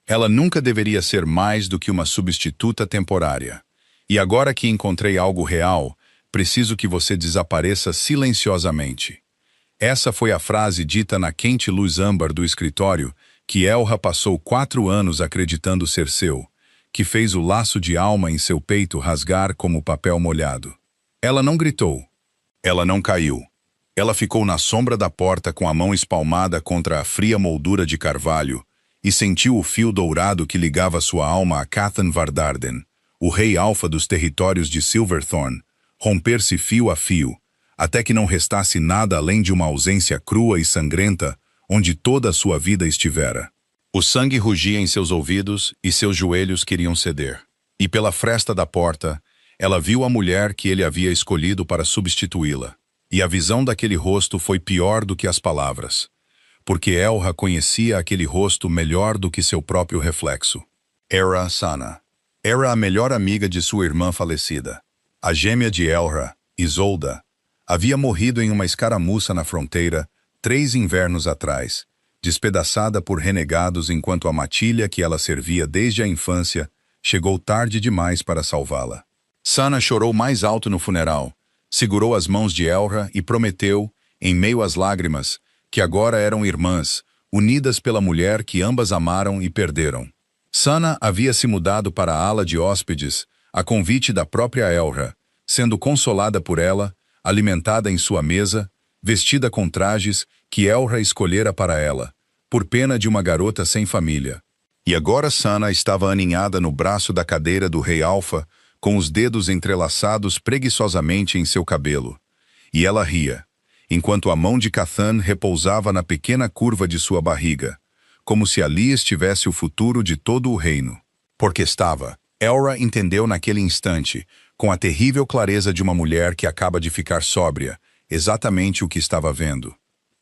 Ela nunca deveria ser mais do que uma substituta temporária. E agora que encontrei algo real, preciso que você desapareça silenciosamente. Essa foi a frase dita na quente luz âmbar do escritório que Elra passou 4 anos acreditando ser seu, que fez o laço de alma em seu peito rasgar como papel molhado. Ela não gritou. Ela não caiu. Ela ficou na sombra da porta com a mão espalmada contra a fria moldura de carvalho e sentiu o fio dourado que ligava sua alma a Cathan Vardarden, o rei alfa dos territórios de Silverthorn, romper-se fio a fio, até que não restasse nada além de uma ausência crua e sangrenta onde toda a sua vida estivera. O sangue rugia em seus ouvidos e seus joelhos queriam ceder. E pela fresta da porta, ela viu a mulher que ele havia escolhido para substituí-la. E a visão daquele rosto foi pior do que as palavras, porque Elra conhecia aquele rosto melhor do que seu próprio reflexo. Era Sana. Era a melhor amiga de sua irmã falecida. A gêmea de Elra, Isolda, havia morrido em uma escaramuça na fronteira 3 invernos atrás, despedaçada por renegados enquanto a matilha que ela servia desde a infância chegou tarde demais para salvá-la. Sana chorou mais alto no funeral, segurou as mãos de Elra e prometeu, em meio às lágrimas, que agora eram irmãs, unidas pela mulher que ambas amaram e perderam. Sana havia se mudado para a ala de hóspedes, a convite da própria Elra, sendo consolada por ela, alimentada em sua mesa, vestida com trajes que Elra escolhera para ela, por pena de uma garota sem família. E agora Sana estava aninhada no braço da cadeira do rei Alfa, com os dedos entrelaçados preguiçosamente em seu cabelo. E ela ria, enquanto a mão de Cathan repousava na pequena curva de sua barriga, como se ali estivesse o futuro de todo o reino. Porque estava, Elra entendeu naquele instante, com a terrível clareza de uma mulher que acaba de ficar sóbria, exatamente o que estava vendo.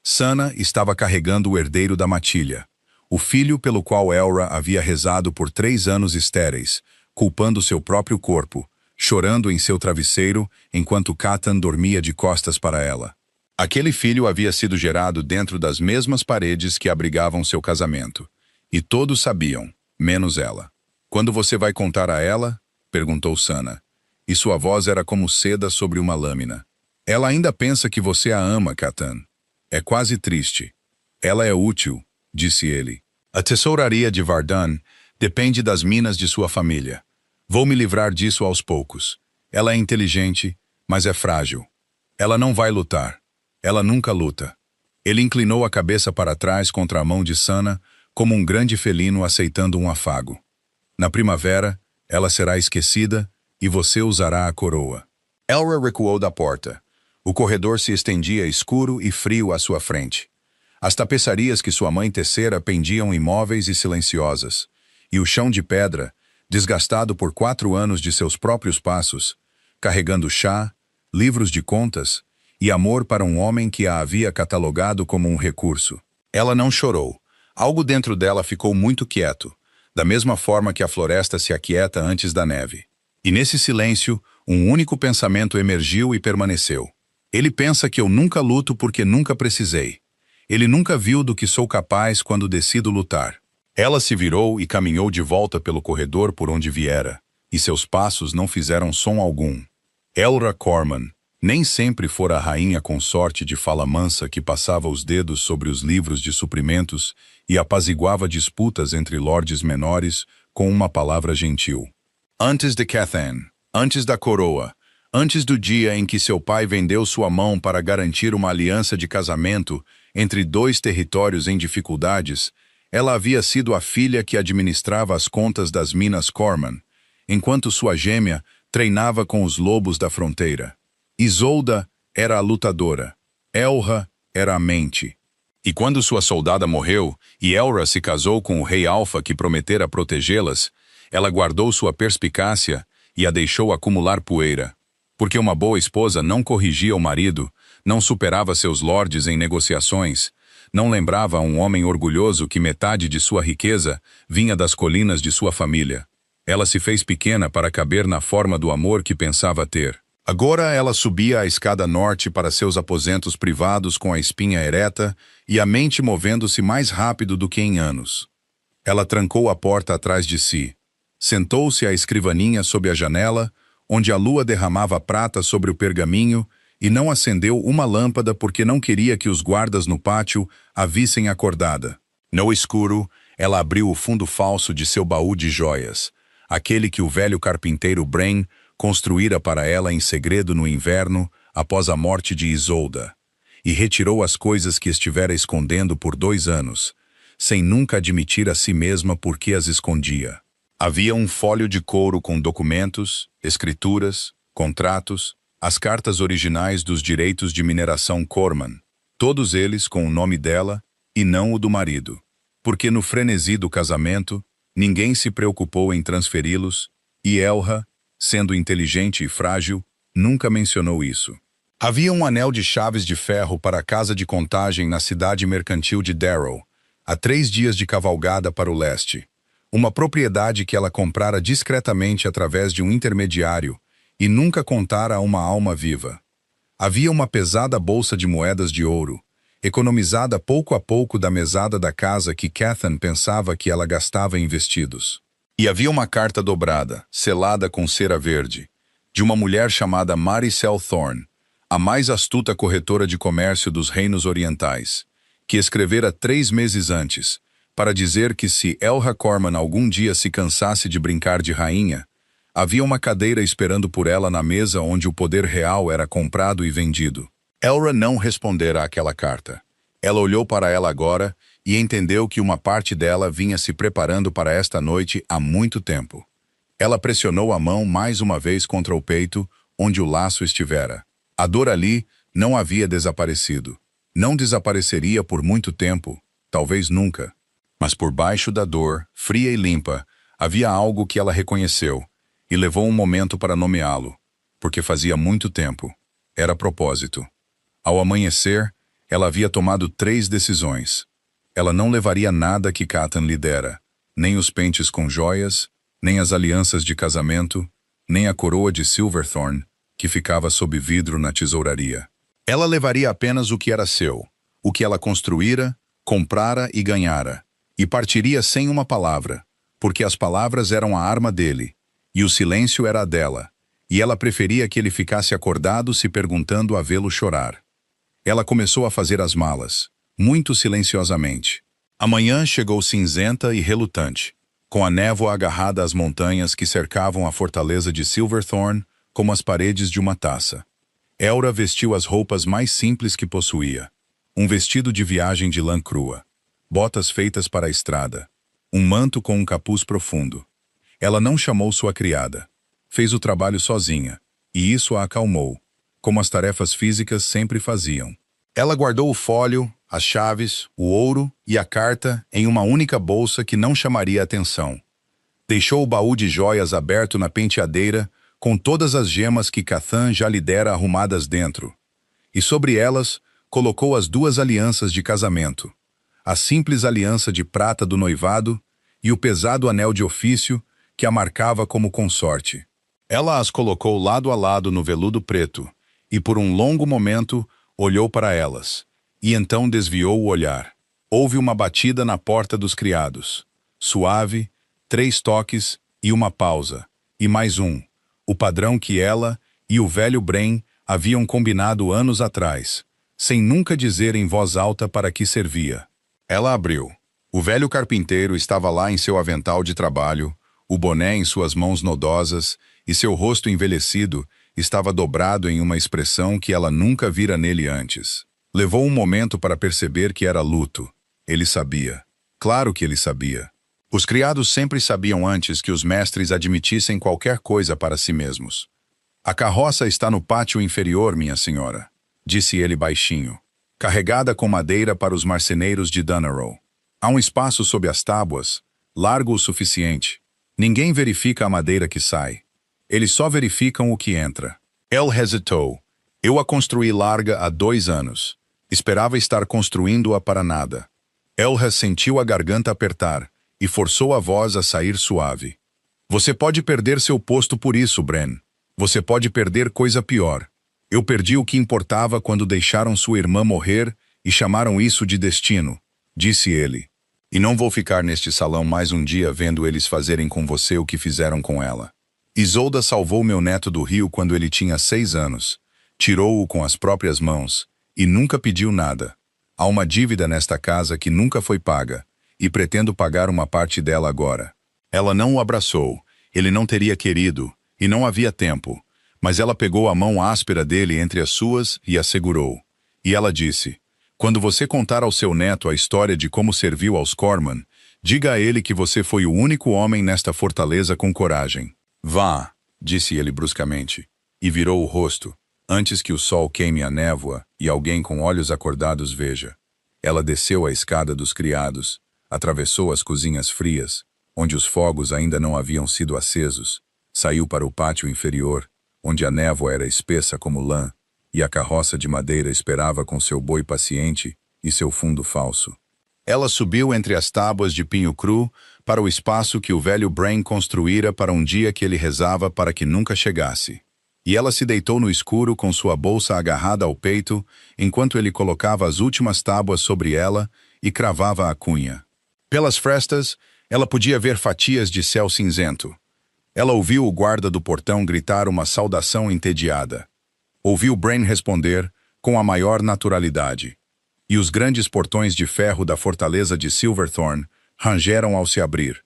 Sana estava carregando o herdeiro da matilha, o filho pelo qual Elra havia rezado por 3 anos estéreis, culpando seu próprio corpo, chorando em seu travesseiro enquanto Cathan dormia de costas para ela. Aquele filho havia sido gerado dentro das mesmas paredes que abrigavam seu casamento, e todos sabiam, menos ela. "Quando você vai contar a ela?" perguntou Sana, e sua voz era como seda sobre uma lâmina. "Ela ainda pensa que você a ama, Cathan. É quase triste. Ela é útil", disse ele. "A tesouraria de Vardan depende das minas de sua família. Vou me livrar disso aos poucos. Ela é inteligente, mas é frágil. Ela não vai lutar. Ela nunca luta." Ele inclinou a cabeça para trás contra a mão de Sana, como um grande felino aceitando um afago. "Na primavera, ela será esquecida e você usará a coroa." Elra recuou da porta. O corredor se estendia escuro e frio à sua frente. As tapeçarias que sua mãe tecera pendiam imóveis e silenciosas, e o chão de pedra, desgastado por 4 anos de seus próprios passos, carregando chá, livros de contas e amor para um homem que a havia catalogado como um recurso. Ela não chorou. Algo dentro dela ficou muito quieto, da mesma forma que a floresta se aquieta antes da neve. E nesse silêncio, um único pensamento emergiu e permaneceu. "Ele pensa que eu nunca luto porque nunca precisei. Ele nunca viu do que sou capaz quando decido lutar." Ela se virou e caminhou de volta pelo corredor por onde viera, e seus passos não fizeram som algum. Elra Corman nem sempre fora a rainha consorte de fala mansa que passava os dedos sobre os livros de suprimentos e apaziguava disputas entre lordes menores com uma palavra gentil. Antes de Cathan, antes da coroa, antes do dia em que seu pai vendeu sua mão para garantir uma aliança de casamento entre 2 territórios em dificuldades, ela havia sido a filha que administrava as contas das minas Corman, enquanto sua gêmea treinava com os lobos da fronteira. Isolda era a lutadora, Elra era a mente. E quando sua soldada morreu e Elra se casou com o rei Alfa que prometera protegê-las, ela guardou sua perspicácia e a deixou acumular poeira. Porque uma boa esposa não corrigia o marido, não superava seus lordes em negociações, não lembrava a um homem orgulhoso que metade de sua riqueza vinha das colinas de sua família. Ela se fez pequena para caber na forma do amor que pensava ter. Agora ela subia a escada norte para seus aposentos privados com a espinha ereta e a mente movendo-se mais rápido do que em anos. Ela trancou a porta atrás de si. Sentou-se à escrivaninha sob a janela, onde a lua derramava prata sobre o pergaminho, e não acendeu uma lâmpada porque não queria que os guardas no pátio a vissem acordada. No escuro, ela abriu o fundo falso de seu baú de joias, aquele que o velho carpinteiro Brain construíra para ela em segredo no inverno, após a morte de Isolda, e retirou as coisas que estivera escondendo por 2 anos, sem nunca admitir a si mesma por que as escondia. Havia um folho de couro com documentos, escrituras, contratos, as cartas originais dos direitos de mineração Corman, todos eles com o nome dela e não o do marido, porque no frenesi do casamento, ninguém se preocupou em transferi-los, e Elha, sendo inteligente e frágil, nunca mencionou isso. Havia um anel de chaves de ferro para a casa de contagem na cidade mercantil de Darrow, a 3 dias de cavalgada para o leste, uma propriedade que ela comprara discretamente através de um intermediário e nunca contara a uma alma viva. Havia uma pesada bolsa de moedas de ouro, economizada pouco a pouco da mesada da casa que Cathan pensava que ela gastava em vestidos. E havia uma carta dobrada, selada com cera verde, de uma mulher chamada Maricel Thorne, a mais astuta corretora de comércio dos reinos orientais, que escrevera 3 meses antes, para dizer que se Elha Corman algum dia se cansasse de brincar de rainha, havia uma cadeira esperando por ela na mesa onde o poder real era comprado e vendido. Elra não respondera àquela carta. Ela olhou para ela agora e entendeu que uma parte dela vinha se preparando para esta noite há muito tempo. Ela pressionou a mão mais uma vez contra o peito, onde o laço estivera. A dor ali não havia desaparecido. Não desapareceria por muito tempo, talvez nunca. Mas por baixo da dor, fria e limpa, havia algo que ela reconheceu, e levou um momento para nomeá-lo, porque fazia muito tempo. Era propósito. Ao amanhecer, ela havia tomado 3 decisões. Ela não levaria nada que Cathan lhe dera, nem os pentes com joias, nem as alianças de casamento, nem a coroa de Silverthorn, que ficava sob vidro na tesouraria. Ela levaria apenas o que era seu, o que ela construíra, comprara e ganhara, e partiria sem uma palavra, porque as palavras eram a arma dele, e o silêncio era a dela, e ela preferia que ele ficasse acordado se perguntando a vê-lo chorar. Ela começou a fazer as malas, muito silenciosamente. A manhã chegou cinzenta e relutante, com a névoa agarrada às montanhas que cercavam a fortaleza de Silverthorn como as paredes de uma taça. Elra vestiu as roupas mais simples que possuía. Um vestido de viagem de lã crua, botas feitas para a estrada, um manto com um capuz profundo. Ela não chamou sua criada. Fez o trabalho sozinha, e isso a acalmou, como as tarefas físicas sempre faziam. Ela guardou o fólio, as chaves, o ouro e a carta em uma única bolsa que não chamaria atenção. Deixou o baú de joias aberto na penteadeira, com todas as gemas que Cathan já lhe dera arrumadas dentro. E sobre elas, colocou as 2 alianças de casamento, a simples aliança de prata do noivado e o pesado anel de ofício que a marcava como consorte. Ela as colocou lado a lado no veludo preto, e por um longo momento olhou para elas, e então desviou o olhar. Houve uma batida na porta dos criados. Suave, 3 toques e uma pausa, e mais um, o padrão que ela e o velho Brain haviam combinado anos atrás, sem nunca dizer em voz alta para que servia. Ela abriu. O velho carpinteiro estava lá em seu avental de trabalho, o boné em suas mãos nodosas, e seu rosto envelhecido estava dobrado em uma expressão que ela nunca vira nele antes. Levou um momento para perceber que era luto. Ele sabia. Claro que ele sabia. Os criados sempre sabiam antes que os mestres admitissem qualquer coisa para si mesmos. A carroça está no pátio inferior, minha senhora, disse ele baixinho, carregada com madeira para os marceneiros de Dunarrow. Há um espaço sob as tábuas, largo o suficiente. Ninguém verifica a madeira que sai. Eles só verificam o que entra. El hesitou. Eu a construí larga há 2 anos. Esperava estar construindo-a para nada. Elha sentiu a garganta apertar e forçou a voz a sair suave. Você pode perder seu posto por isso, Bren. Você pode perder coisa pior. Eu perdi o que importava quando deixaram sua irmã morrer e chamaram isso de destino, disse ele. E não vou ficar neste salão mais um dia vendo eles fazerem com você o que fizeram com ela. Isolda salvou meu neto do rio quando ele tinha 6 anos. Tirou-o com as próprias mãos e nunca pediu nada. Há uma dívida nesta casa que nunca foi paga e pretendo pagar uma parte dela agora. Ela não o abraçou, ele não teria querido e não havia tempo, mas ela pegou a mão áspera dele entre as suas e a segurou. E ela disse: quando você contar ao seu neto a história de como serviu aos Corman, diga a ele que você foi o único homem nesta fortaleza com coragem. Vá, disse ele bruscamente, e virou o rosto, antes que o sol queime a névoa e alguém com olhos acordados veja. Ela desceu a escada dos criados, atravessou as cozinhas frias, onde os fogos ainda não haviam sido acesos, saiu para o pátio inferior, onde a névoa era espessa como lã, e a carroça de madeira esperava com seu boi paciente e seu fundo falso. Ela subiu entre as tábuas de pinho cru para o espaço que o velho Brain construíra para um dia que ele rezava para que nunca chegasse. E ela se deitou no escuro com sua bolsa agarrada ao peito, enquanto ele colocava as últimas tábuas sobre ela e cravava a cunha. Pelas frestas, ela podia ver fatias de céu cinzento. Ela ouviu o guarda do portão gritar uma saudação entediada. Ouviu Brain responder com a maior naturalidade. E os grandes portões de ferro da fortaleza de Silverthorn rangeram ao se abrir.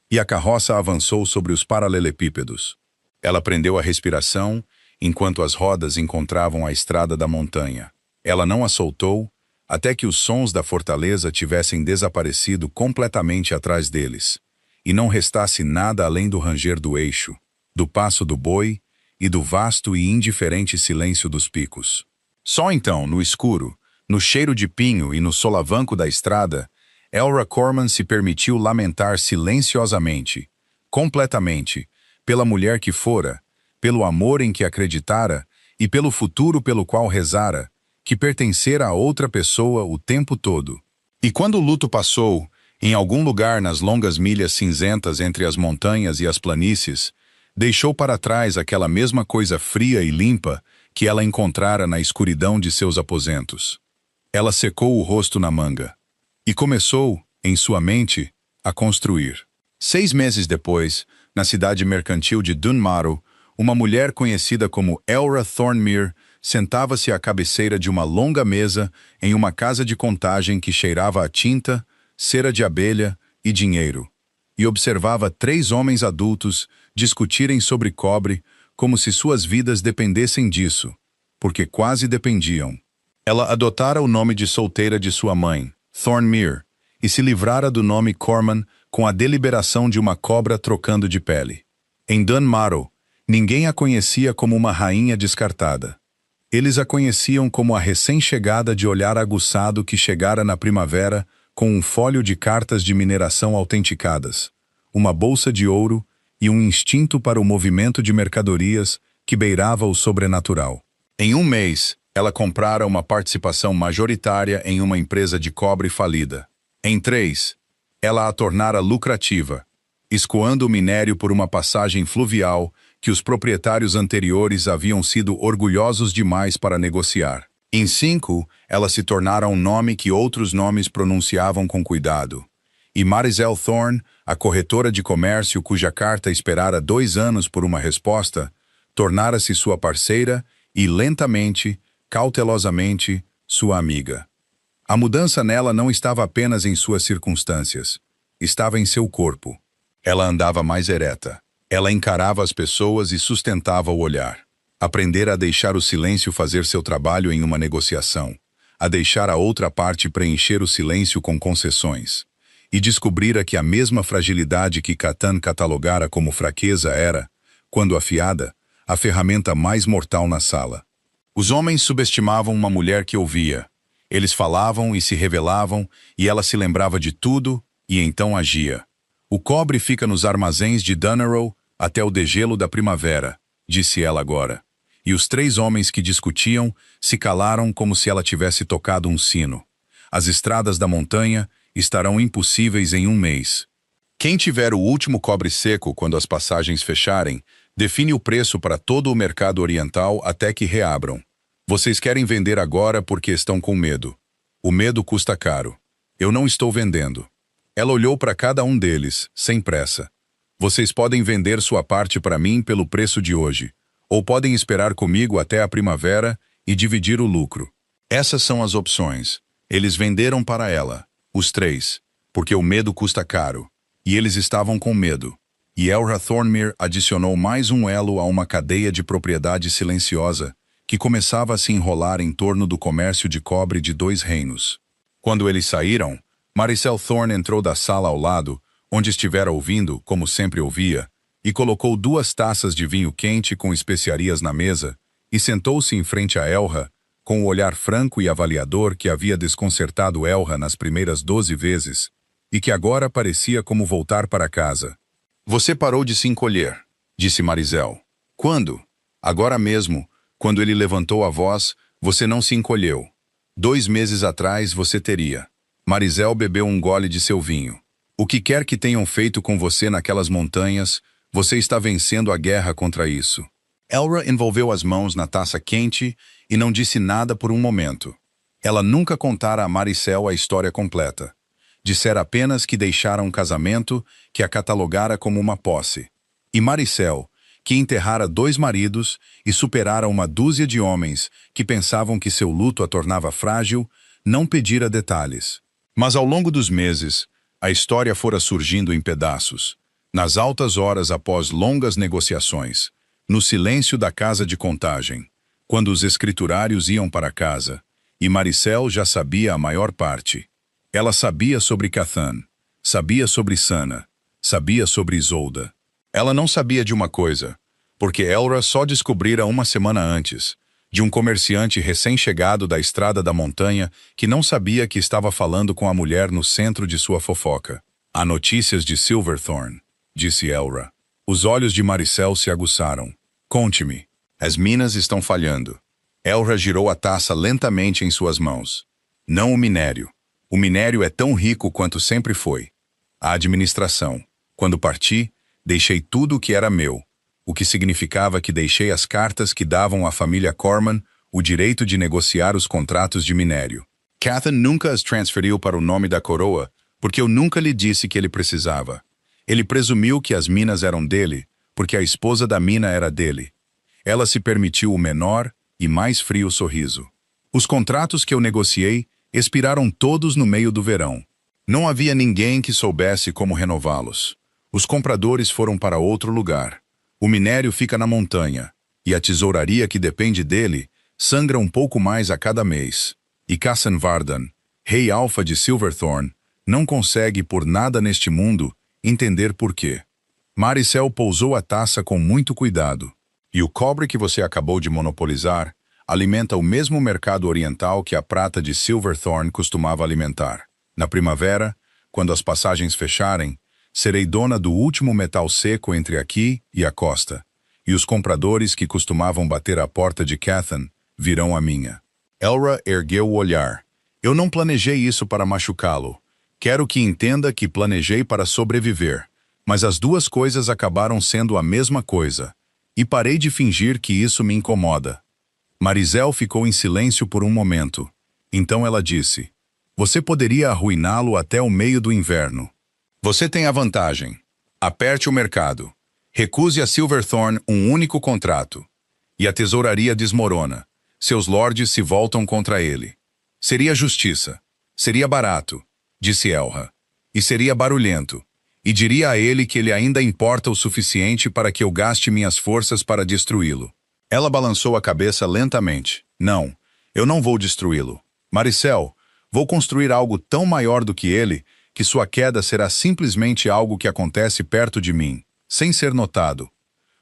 E a carroça avançou sobre os paralelepípedos. Ela prendeu a respiração enquanto as rodas encontravam a estrada da montanha. Ela não a soltou até que os sons da fortaleza tivessem desaparecido completamente atrás deles, e não restasse nada além do ranger do eixo, do passo do boi e do vasto e indiferente silêncio dos picos. Só então, no escuro, no cheiro de pinho e no solavanco da estrada, Elra Corman se permitiu lamentar silenciosamente, completamente, pela mulher que fora, pelo amor em que acreditara e pelo futuro pelo qual rezara, que pertencera a outra pessoa o tempo todo. E quando o luto passou, em algum lugar nas longas milhas cinzentas entre as montanhas e as planícies, deixou para trás aquela mesma coisa fria e limpa que ela encontrara na escuridão de seus aposentos. Ela secou o rosto na manga e começou, em sua mente, a construir. 6 meses depois, na cidade mercantil de Dunmarrow, uma mulher conhecida como Elra Thornmere sentava-se à cabeceira de uma longa mesa em uma casa de contagem que cheirava a tinta, cera de abelha e dinheiro, e observava 3 homens adultos discutirem sobre cobre como se suas vidas dependessem disso, porque quase dependiam. Ela adotara o nome de solteira de sua mãe, Thornmere, e se livrara do nome Corman com a deliberação de uma cobra trocando de pele. Em Dunmarrow, ninguém a conhecia como uma rainha descartada. Eles a conheciam como a recém-chegada de olhar aguçado que chegara na primavera com um fólio de cartas de mineração autenticadas, uma bolsa de ouro e um instinto para o movimento de mercadorias que beirava o sobrenatural. Em um mês, ela comprara uma participação majoritária em uma empresa de cobre falida. Em 3, ela a tornara lucrativa, escoando o minério por uma passagem fluvial que os proprietários anteriores haviam sido orgulhosos demais para negociar. Em 5, ela se tornara um nome que outros nomes pronunciavam com cuidado. E Marisel Thorne, a corretora de comércio cuja carta esperara 2 anos por uma resposta, tornara-se sua parceira e, lentamente, cautelosamente, sua amiga. A mudança nela não estava apenas em suas circunstâncias, estava em seu corpo. Ela andava mais ereta. Ela encarava as pessoas e sustentava o olhar. Aprendera a deixar o silêncio fazer seu trabalho em uma negociação, a deixar a outra parte preencher o silêncio com concessões. E descobrira que a mesma fragilidade que Catan catalogara como fraqueza era, quando afiada, a ferramenta mais mortal na sala. Os homens subestimavam uma mulher que ouvia. Eles falavam e se revelavam, e ela se lembrava de tudo, e então agia. O cobre fica nos armazéns de Dunmarrow até o degelo da primavera, disse ela agora. E os 3 homens que discutiam se calaram como se ela tivesse tocado um sino. As estradas da montanha estarão impossíveis em 1 mês. Quem tiver o último cobre seco quando as passagens fecharem, define o preço para todo o mercado oriental até que reabram. Vocês querem vender agora porque estão com medo. O medo custa caro. Eu não estou vendendo. Ela olhou para cada um deles, sem pressa. Vocês podem vender sua parte para mim pelo preço de hoje, ou podem esperar comigo até a primavera e dividir o lucro. Essas são as opções. Eles venderam para ela, os três, porque o medo custa caro, e eles estavam com medo. E Elra Thornmere adicionou mais um elo a uma cadeia de propriedade silenciosa que começava a se enrolar em torno do comércio de cobre de 2 reinos. Quando eles saíram, Maricel Thorne entrou da sala ao lado, onde estivera ouvindo, como sempre ouvia, e colocou 2 taças de vinho quente com especiarias na mesa e sentou-se em frente a Elra, com o olhar franco e avaliador que havia desconcertado Elra nas primeiras 12 vezes, e que agora parecia como voltar para casa. Você parou de se encolher, disse Maricel. Quando? Agora mesmo, quando ele levantou a voz, você não se encolheu. 2 meses atrás você teria. Maricel bebeu um gole de seu vinho. O que quer que tenham feito com você naquelas montanhas, você está vencendo a guerra contra isso. Elra envolveu as mãos na taça quente e não disse nada por um momento. Ela nunca contara a Maricel a história completa. Dissera apenas que deixara um casamento que a catalogara como uma posse. E Maricel, que enterrara 2 maridos e superara uma dúzia de homens que pensavam que seu luto a tornava frágil, não pedira detalhes. Mas ao longo dos meses, a história fora surgindo em pedaços, nas altas horas após longas negociações, no silêncio da casa de contagem, quando os escriturários iam para casa, e Maricel já sabia a maior parte. Ela sabia sobre Cathan, sabia sobre Sana, sabia sobre Isolda. Ela não sabia de uma coisa, porque Elra só descobrira uma semana antes, de um comerciante recém-chegado da estrada da montanha que não sabia que estava falando com a mulher no centro de sua fofoca. Há notícias de Silverthorn, disse Elra. Os olhos de Maricel se aguçaram. Conte-me. As minas estão falhando. Elra girou a taça lentamente em suas mãos. Não o minério. O minério é tão rico quanto sempre foi. A administração. Quando parti, deixei tudo o que era meu, o que significava que deixei as cartas que davam à família Corman o direito de negociar os contratos de minério. Cathan nunca as transferiu para o nome da coroa, porque eu nunca lhe disse que ele precisava. Ele presumiu que as minas eram dele, porque a esposa da mina era dele. Ela se permitiu o menor e mais frio sorriso. Os contratos que eu negociei expiraram todos no meio do verão. Não havia ninguém que soubesse como renová-los. Os compradores foram para outro lugar. O minério fica na montanha, e a tesouraria que depende dele sangra um pouco mais a cada mês. E Cassan Vardan, rei alfa de Silverthorn, não consegue por nada neste mundo entender por quê. Maricel pousou a taça com muito cuidado. E o cobre que você acabou de monopolizar alimenta o mesmo mercado oriental que a prata de Silverthorn costumava alimentar. Na primavera, quando as passagens fecharem, serei dona do último metal seco entre aqui e a costa, e os compradores que costumavam bater à porta de Cathan virão a minha. Elra ergueu o olhar. Eu não planejei isso para machucá-lo. Quero que entenda que planejei para sobreviver, mas as 2 coisas acabaram sendo a mesma coisa, e parei de fingir que isso me incomoda. Maricel ficou em silêncio por um momento. Então ela disse, você poderia arruiná-lo até o meio do inverno. Você tem a vantagem. Aperte o mercado. Recuse a Silverthorn um único contrato. E a tesouraria desmorona. Seus lordes se voltam contra ele. Seria justiça. Seria barato, disse Elra. E seria barulhento. E diria a ele que ele ainda importa o suficiente para que eu gaste minhas forças para destruí-lo. Ela balançou a cabeça lentamente. Não, eu não vou destruí-lo. Maricel, vou construir algo tão maior do que ele que sua queda será simplesmente algo que acontece perto de mim, sem ser notado.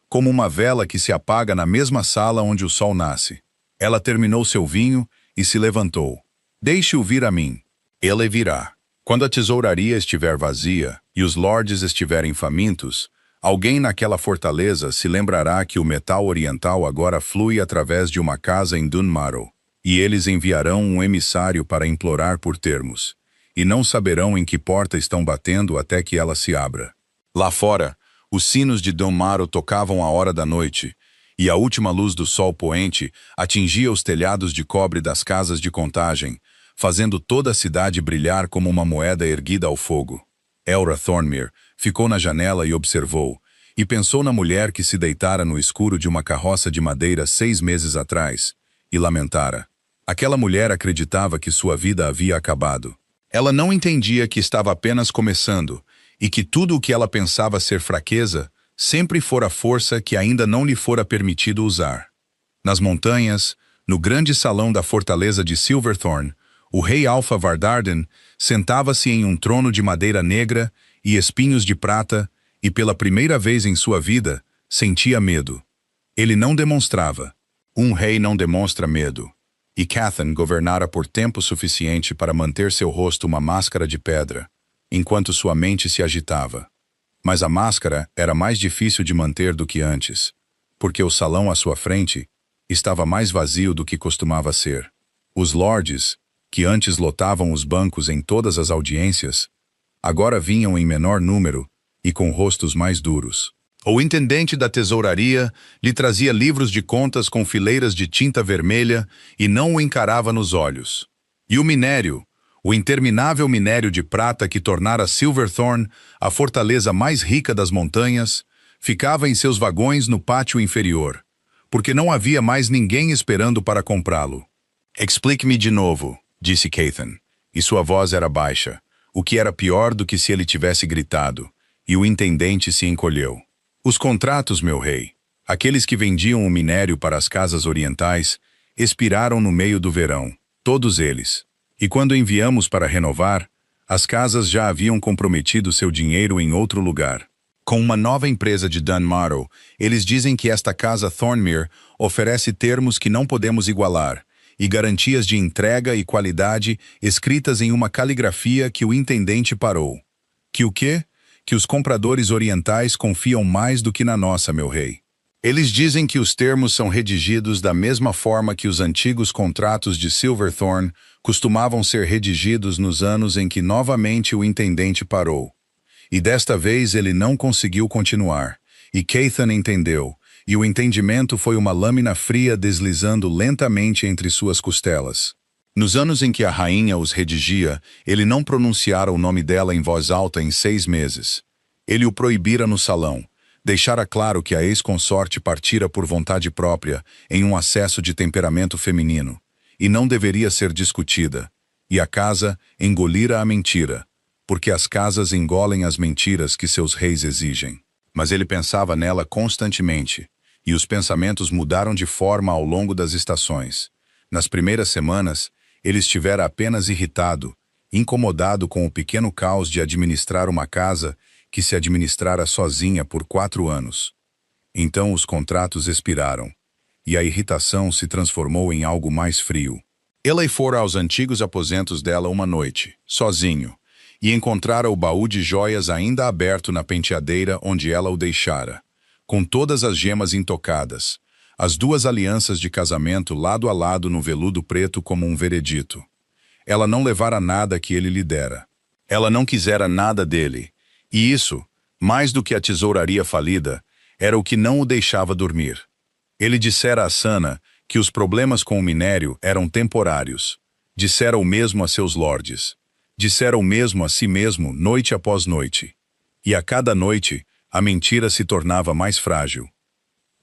Como uma vela que se apaga na mesma sala onde o sol nasce. Ela terminou seu vinho e se levantou. Deixe-o vir a mim. Ele virá. Quando a tesouraria estiver vazia e os lordes estiverem famintos, alguém naquela fortaleza se lembrará que o metal oriental agora flui através de uma casa em Dunmarrow, e eles enviarão um emissário para implorar por termos, e não saberão em que porta estão batendo até que ela se abra. Lá fora, os sinos de Dunmarrow tocavam a hora da noite, e a última luz do sol poente atingia os telhados de cobre das casas de contagem, fazendo toda a cidade brilhar como uma moeda erguida ao fogo. Elra Thornmere ficou na janela e observou, e pensou na mulher que se deitara no escuro de uma carroça de madeira 6 meses atrás, e lamentara. Aquela mulher acreditava que sua vida havia acabado. Ela não entendia que estava apenas começando, e que tudo o que ela pensava ser fraqueza sempre fora força que ainda não lhe fora permitido usar. Nas montanhas, no grande salão da fortaleza de Silverthorn, o rei Alfa Vardarden sentava-se em um trono de madeira negra e espinhos de prata e, pela primeira vez em sua vida, sentia medo. Ele não demonstrava. Um rei não demonstra medo. E Cathan governara por tempo suficiente para manter seu rosto uma máscara de pedra, enquanto sua mente se agitava. Mas a máscara era mais difícil de manter do que antes, porque o salão à sua frente estava mais vazio do que costumava ser. Os lordes, que antes lotavam os bancos em todas as audiências, agora vinham em menor número e com rostos mais duros. O intendente da tesouraria lhe trazia livros de contas com fileiras de tinta vermelha e não o encarava nos olhos. E o minério, o interminável minério de prata que tornara Silverthorn a fortaleza mais rica das montanhas, ficava em seus vagões no pátio inferior, porque não havia mais ninguém esperando para comprá-lo. Explique-me de novo, disse Cathan, e sua voz era baixa, o que era pior do que se ele tivesse gritado, e o intendente se encolheu. Os contratos, meu rei, aqueles que vendiam o minério para as casas orientais, expiraram no meio do verão, todos eles. E quando enviamos para renovar, as casas já haviam comprometido seu dinheiro em outro lugar. Com uma nova empresa de Dunmarrow, eles dizem que esta casa Thornmere oferece termos que não podemos igualar, e garantias de entrega e qualidade escritas em uma caligrafia que o intendente parou. Que o quê? Que os compradores orientais confiam mais do que na nossa, meu rei. Eles dizem que os termos são redigidos da mesma forma que os antigos contratos de Silverthorn costumavam ser redigidos nos anos em que novamente o intendente parou. E desta vez ele não conseguiu continuar, e Cathan entendeu, e o entendimento foi uma lâmina fria deslizando lentamente entre suas costelas. Nos anos em que a rainha os redigia, ele não pronunciara o nome dela em voz alta em 6 meses. Ele o proibira no salão, deixara claro que a ex-consorte partira por vontade própria, em um acesso de temperamento feminino, e não deveria ser discutida, e a casa engolira a mentira, porque as casas engolem as mentiras que seus reis exigem. Mas ele pensava nela constantemente, e os pensamentos mudaram de forma ao longo das estações. Nas primeiras semanas, ele estivera apenas irritado, incomodado com o pequeno caos de administrar uma casa que se administrara sozinha por 4 anos. Então os contratos expiraram, e a irritação se transformou em algo mais frio. Ele fora aos antigos aposentos dela uma noite, sozinho, e encontrara o baú de joias ainda aberto na penteadeira onde ela o deixara, com todas as gemas intocadas, as 2 alianças de casamento lado a lado no veludo preto como um veredito. Ela não levara nada que ele lhe dera. Ela não quisera nada dele, e isso, mais do que a tesouraria falida, era o que não o deixava dormir. Ele dissera a Sana que os problemas com o minério eram temporários. Dissera o mesmo a seus lordes. Dissera o mesmo a si mesmo noite após noite. E a cada noite, a mentira se tornava mais frágil.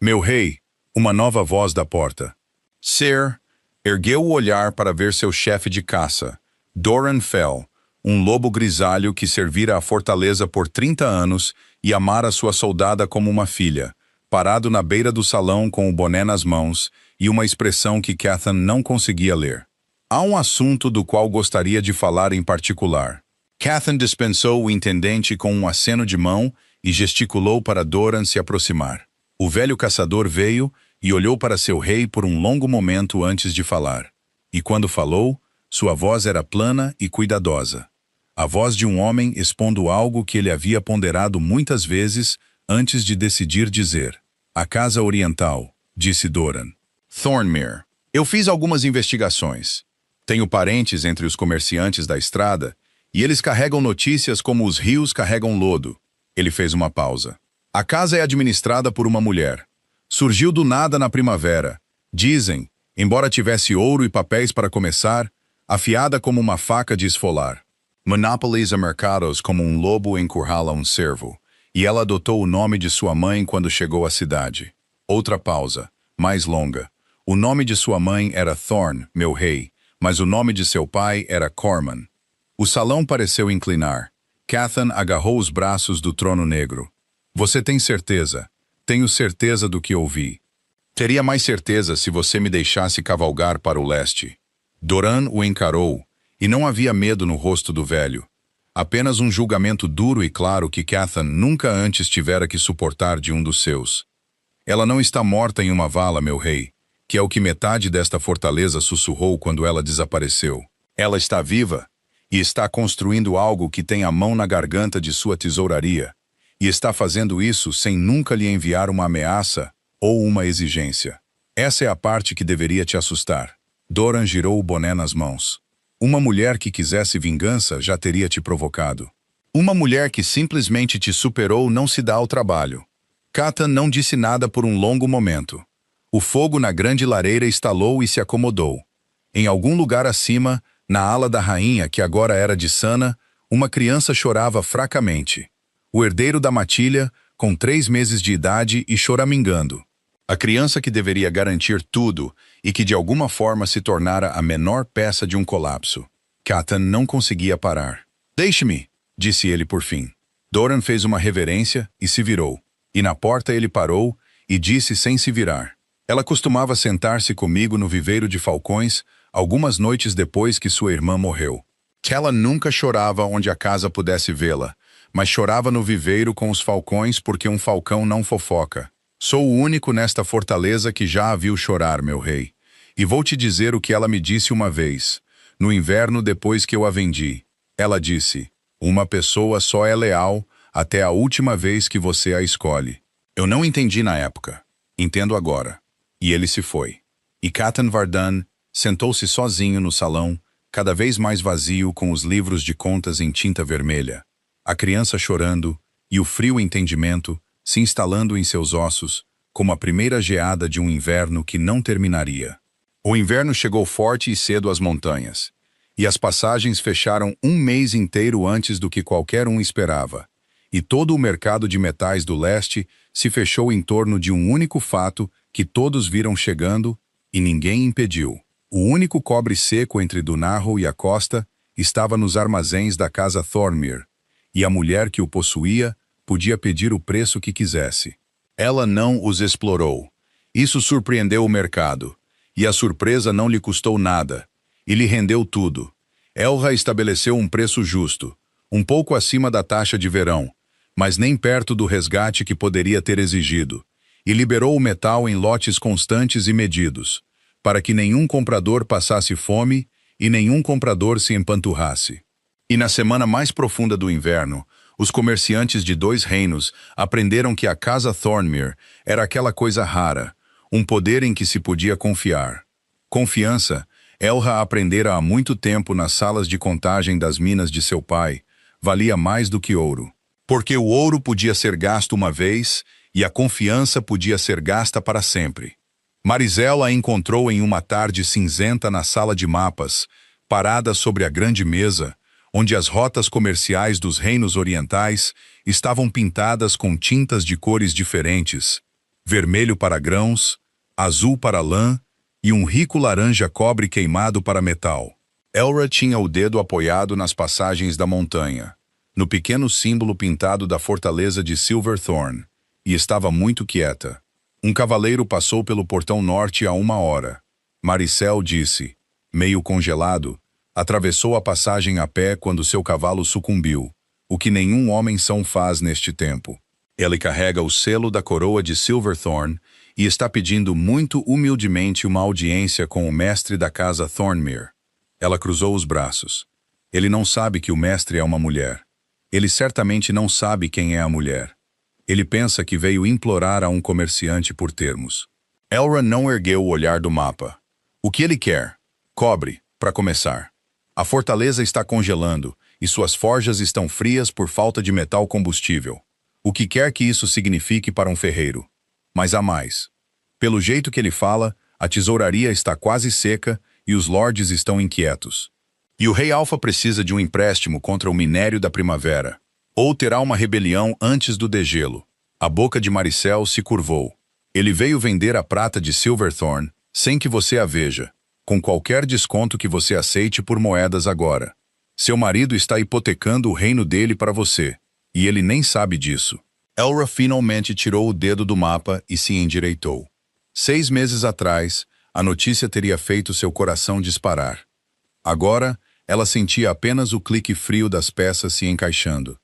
Meu rei, uma nova voz da porta. Sir, ergueu o olhar para ver seu chefe de caça, Doran Fell, um lobo grisalho que servira a fortaleza por 30 anos e amara sua soldada como uma filha, parado na beira do salão com o boné nas mãos e uma expressão que Cathan não conseguia ler. Há um assunto do qual gostaria de falar em particular. Cathan dispensou o intendente com um aceno de mão e gesticulou para Doran se aproximar. O velho caçador veio e olhou para seu rei por um longo momento antes de falar. E quando falou, sua voz era plana e cuidadosa. A voz de um homem expondo algo que ele havia ponderado muitas vezes antes de decidir dizer. A Casa Oriental, disse Doran. Thornmere. Eu fiz algumas investigações. Tenho parentes entre os comerciantes da estrada e eles carregam notícias como os rios carregam lodo. Ele fez uma pausa. A casa é administrada por uma mulher. Surgiu do nada na primavera. Dizem, embora tivesse ouro e papéis para começar, afiada como uma faca de esfolar. Monopoliza mercados como um lobo encurrala um cervo, e ela adotou o nome de sua mãe quando chegou à cidade. Outra pausa, mais longa. O nome de sua mãe era Thorn, meu rei, mas o nome de seu pai era Corman. O salão pareceu inclinar. Cathan agarrou os braços do trono negro. Você tem certeza? Tenho certeza do que ouvi. Teria mais certeza se você me deixasse cavalgar para o leste. Doran o encarou, e não havia medo no rosto do velho. Apenas um julgamento duro e claro que Cathan nunca antes tivera que suportar de um dos seus. Ela não está morta em uma vala, meu rei, que é o que metade desta fortaleza sussurrou quando ela desapareceu. Ela está viva e está construindo algo que tem a mão na garganta de sua tesouraria, e está fazendo isso sem nunca lhe enviar uma ameaça ou uma exigência. Essa é a parte que deveria te assustar. Doran girou o boné nas mãos. Uma mulher que quisesse vingança já teria te provocado. Uma mulher que simplesmente te superou não se dá ao trabalho. Cathan não disse nada por um longo momento. O fogo na grande lareira estalou e se acomodou. Em algum lugar acima, na ala da rainha, que agora era de Sana, uma criança chorava fracamente. O herdeiro da matilha, com 3 meses de idade e choramingando. A criança que deveria garantir tudo e que de alguma forma se tornara a menor peça de um colapso. Cathan não conseguia parar. Deixe-me, disse ele por fim. Doran fez uma reverência e se virou. E na porta ele parou e disse sem se virar. Ela costumava sentar-se comigo no viveiro de falcões algumas noites depois que sua irmã morreu. Ela nunca chorava onde a casa pudesse vê-la, mas chorava no viveiro com os falcões porque um falcão não fofoca. Sou o único nesta fortaleza que já a viu chorar, meu rei. E vou te dizer o que ela me disse uma vez, no inverno depois que eu a vendi. Ela disse, uma pessoa só é leal até a última vez que você a escolhe. Eu não entendi na época. Entendo agora. E ele se foi. E Cathan Vardan sentou-se sozinho no salão, cada vez mais vazio com os livros de contas em tinta vermelha. A criança chorando e o frio entendimento se instalando em seus ossos, como a primeira geada de um inverno que não terminaria. O inverno chegou forte e cedo às montanhas, e as passagens fecharam um mês inteiro antes do que qualquer um esperava, e todo o mercado de metais do leste se fechou em torno de um único fato que todos viram chegando e ninguém impediu. O único cobre seco entre Dunarrow e a costa estava nos armazéns da casa Thornmere, e a mulher que o possuía podia pedir o preço que quisesse. Ela não os explorou. Isso surpreendeu o mercado, e a surpresa não lhe custou nada, e lhe rendeu tudo. Elra estabeleceu um preço justo, um pouco acima da taxa de verão, mas nem perto do resgate que poderia ter exigido, e liberou o metal em lotes constantes e medidos, para que nenhum comprador passasse fome e nenhum comprador se empanturrasse. E na semana mais profunda do inverno, os comerciantes de 2 reinos aprenderam que a casa Thornmere era aquela coisa rara, um poder em que se podia confiar. Confiança, Elra aprendera há muito tempo nas salas de contagem das minas de seu pai, valia mais do que ouro. Porque o ouro podia ser gasto uma vez e a confiança podia ser gasta para sempre. Marizel a encontrou em uma tarde cinzenta na sala de mapas, parada sobre a grande mesa, onde as rotas comerciais dos reinos orientais estavam pintadas com tintas de cores diferentes, vermelho para grãos, azul para lã e um rico laranja cobre queimado para metal. Elra tinha o dedo apoiado nas passagens da montanha, no pequeno símbolo pintado da fortaleza de Silverthorn, e estava muito quieta. Um cavaleiro passou pelo portão norte há 1 hora. Maricel disse, meio congelado, atravessou a passagem a pé quando seu cavalo sucumbiu, o que nenhum homem são faz neste tempo. Ele carrega o selo da coroa de Silverthorn e está pedindo muito humildemente uma audiência com o mestre da casa Thornmere. Ela cruzou os braços. Ele não sabe que o mestre é uma mulher. Ele certamente não sabe quem é a mulher. Ele pensa que veio implorar a um comerciante por termos. Elra não ergueu o olhar do mapa. O que ele quer? Cobre, para começar. A fortaleza está congelando e suas forjas estão frias por falta de metal combustível. O que quer que isso signifique para um ferreiro. Mas há mais. Pelo jeito que ele fala, a tesouraria está quase seca e os lordes estão inquietos. E o rei Alfa precisa de um empréstimo contra o minério da primavera. Ou terá uma rebelião antes do degelo. A boca de Maricel se curvou. Ele veio vender a prata de Silverthorn, sem que você a veja, com qualquer desconto que você aceite por moedas agora. Seu marido está hipotecando o reino dele para você, e ele nem sabe disso. Elra finalmente tirou o dedo do mapa e se endireitou. 6 meses atrás, a notícia teria feito seu coração disparar. Agora, ela sentia apenas o clique frio das peças se encaixando.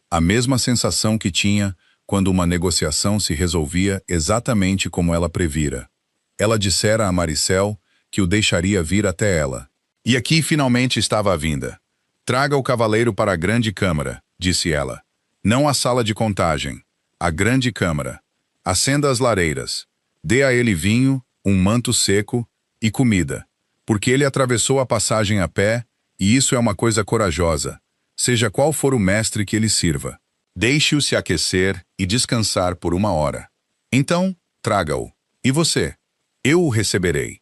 A mesma sensação que tinha quando uma negociação se resolvia exatamente como ela previra. Ela dissera a Maricel que o deixaria vir até ela. E aqui finalmente estava a vinda. Traga o cavaleiro para a grande câmara, disse ela. Não a sala de contagem, a grande câmara. Acenda as lareiras. Dê a ele vinho, um manto seco e comida, porque ele atravessou a passagem a pé, e isso é uma coisa corajosa, seja qual for o mestre que ele sirva. Deixe-o se aquecer e descansar por 1 hora. Então, traga-o. E você? Eu o receberei.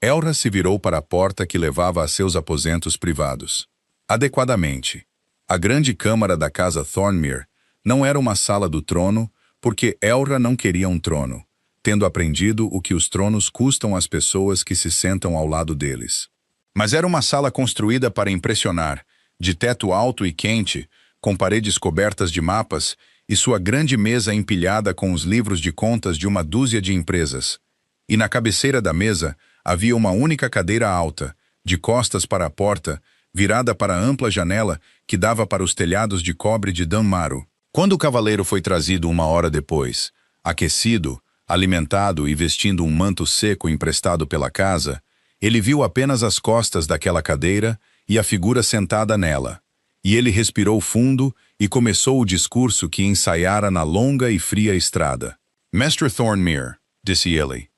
Elra se virou para a porta que levava a seus aposentos privados. Adequadamente. A grande câmara da casa Thornmere não era uma sala do trono, porque Elra não queria um trono, tendo aprendido o que os tronos custam às pessoas que se sentam ao lado deles. Mas era uma sala construída para impressionar, de teto alto e quente, com paredes cobertas de mapas e sua grande mesa empilhada com os livros de contas de uma dúzia de empresas. E na cabeceira da mesa havia uma única cadeira alta, de costas para a porta, virada para a ampla janela que dava para os telhados de cobre de Dunmaru. Quando o cavaleiro foi trazido 1 hora depois, aquecido, alimentado e vestindo um manto seco emprestado pela casa, ele viu apenas as costas daquela cadeira e a figura sentada nela. E ele respirou fundo e começou o discurso que ensaiara na longa e fria estrada. Mestre Thornmere, disse ele,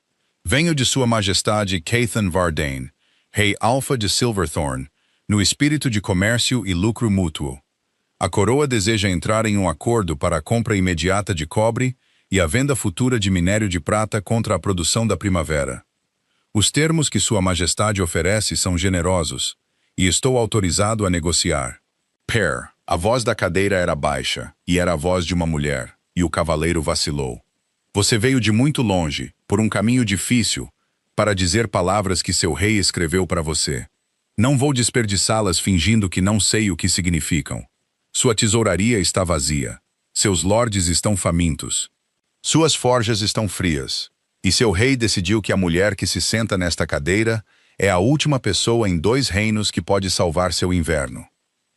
venho de Sua Majestade Cathan Vardane, Rei Alfa de Silverthorn, no espírito de comércio e lucro mútuo. A coroa deseja entrar em um acordo para a compra imediata de cobre e a venda futura de minério de prata contra a produção da primavera. Os termos que Sua Majestade oferece são generosos, e estou autorizado a negociar. Pair, a voz da cadeira era baixa, e era a voz de uma mulher, e o cavaleiro vacilou. Você veio de muito longe, por um caminho difícil, para dizer palavras que seu rei escreveu para você. Não vou desperdiçá-las fingindo que não sei o que significam. Sua tesouraria está vazia. Seus lordes estão famintos. Suas forjas estão frias. E seu rei decidiu que a mulher que se senta nesta cadeira é a última pessoa em 2 reinos que pode salvar seu inverno.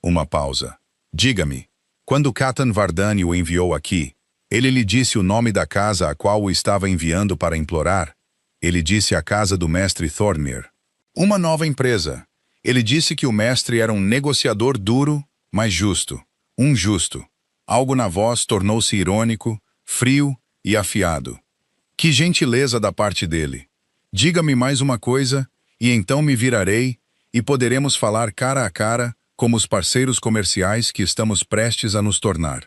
Uma pausa. Diga-me, quando Cathan Vardane o enviou aqui, ele lhe disse o nome da casa a qual o estava enviando para implorar? Ele disse a casa do mestre Thornmere. Uma nova empresa. Ele disse que o mestre era um negociador duro, mas justo. Um justo. Algo na voz tornou-se irônico, frio e afiado. Que gentileza da parte dele. Diga-me mais uma coisa, e então me virarei, e poderemos falar cara a cara, como os parceiros comerciais que estamos prestes a nos tornar.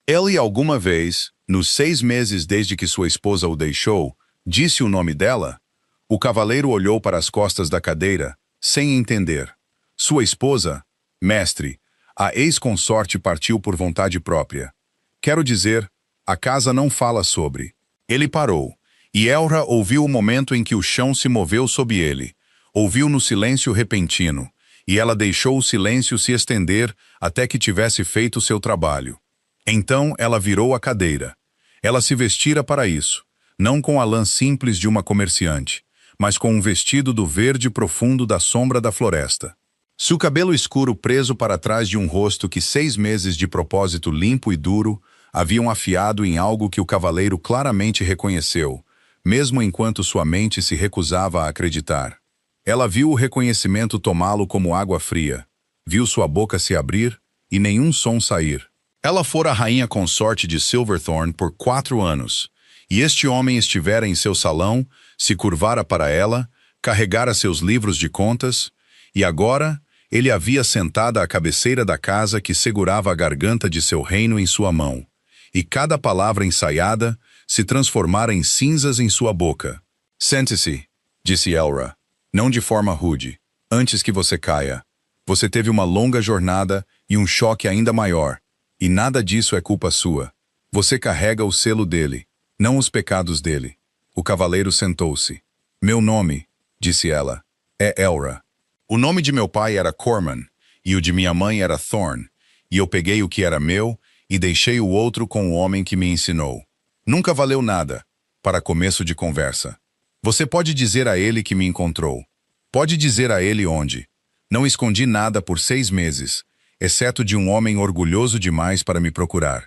Ele alguma vez, nos 6 meses desde que sua esposa o deixou, disse o nome dela? O cavaleiro olhou para as costas da cadeira, sem entender. Sua esposa? Mestre, a ex-consorte partiu por vontade própria. Quero dizer, a casa não fala sobre. Ele parou, e Elra ouviu o momento em que o chão se moveu sob ele. Ouviu no silêncio repentino, e ela deixou o silêncio se estender até que tivesse feito seu trabalho. Então ela virou a cadeira. Ela se vestira para isso, não com a lã simples de uma comerciante, mas com um vestido do verde profundo da sombra da floresta. Seu cabelo escuro preso para trás de um rosto que 6 meses de propósito limpo e duro haviam afiado em algo que o cavaleiro claramente reconheceu, mesmo enquanto sua mente se recusava a acreditar. Ela viu o reconhecimento tomá-lo como água fria, viu sua boca se abrir e nenhum som sair. Ela fora a rainha consorte de Silverthorn por 4 anos, e este homem estivera em seu salão, se curvara para ela, carregara seus livros de contas, e agora ele havia sentada à cabeceira da casa que segurava a garganta de seu reino em sua mão, e cada palavra ensaiada se transformara em cinzas em sua boca. Sente-se, disse Elra, não de forma rude, antes que você caia. Você teve uma longa jornada e um choque ainda maior, e nada disso é culpa sua. Você carrega o selo dele, não os pecados dele. O cavaleiro sentou-se. Meu nome, disse ela, é Elra. O nome de meu pai era Corman, e o de minha mãe era Thorn, e eu peguei o que era meu e deixei o outro com o homem que me ensinou. Nunca valeu nada, para começo de conversa. Você pode dizer a ele que me encontrou. Pode dizer a ele onde. Não escondi nada por 6 meses, exceto de um homem orgulhoso demais para me procurar.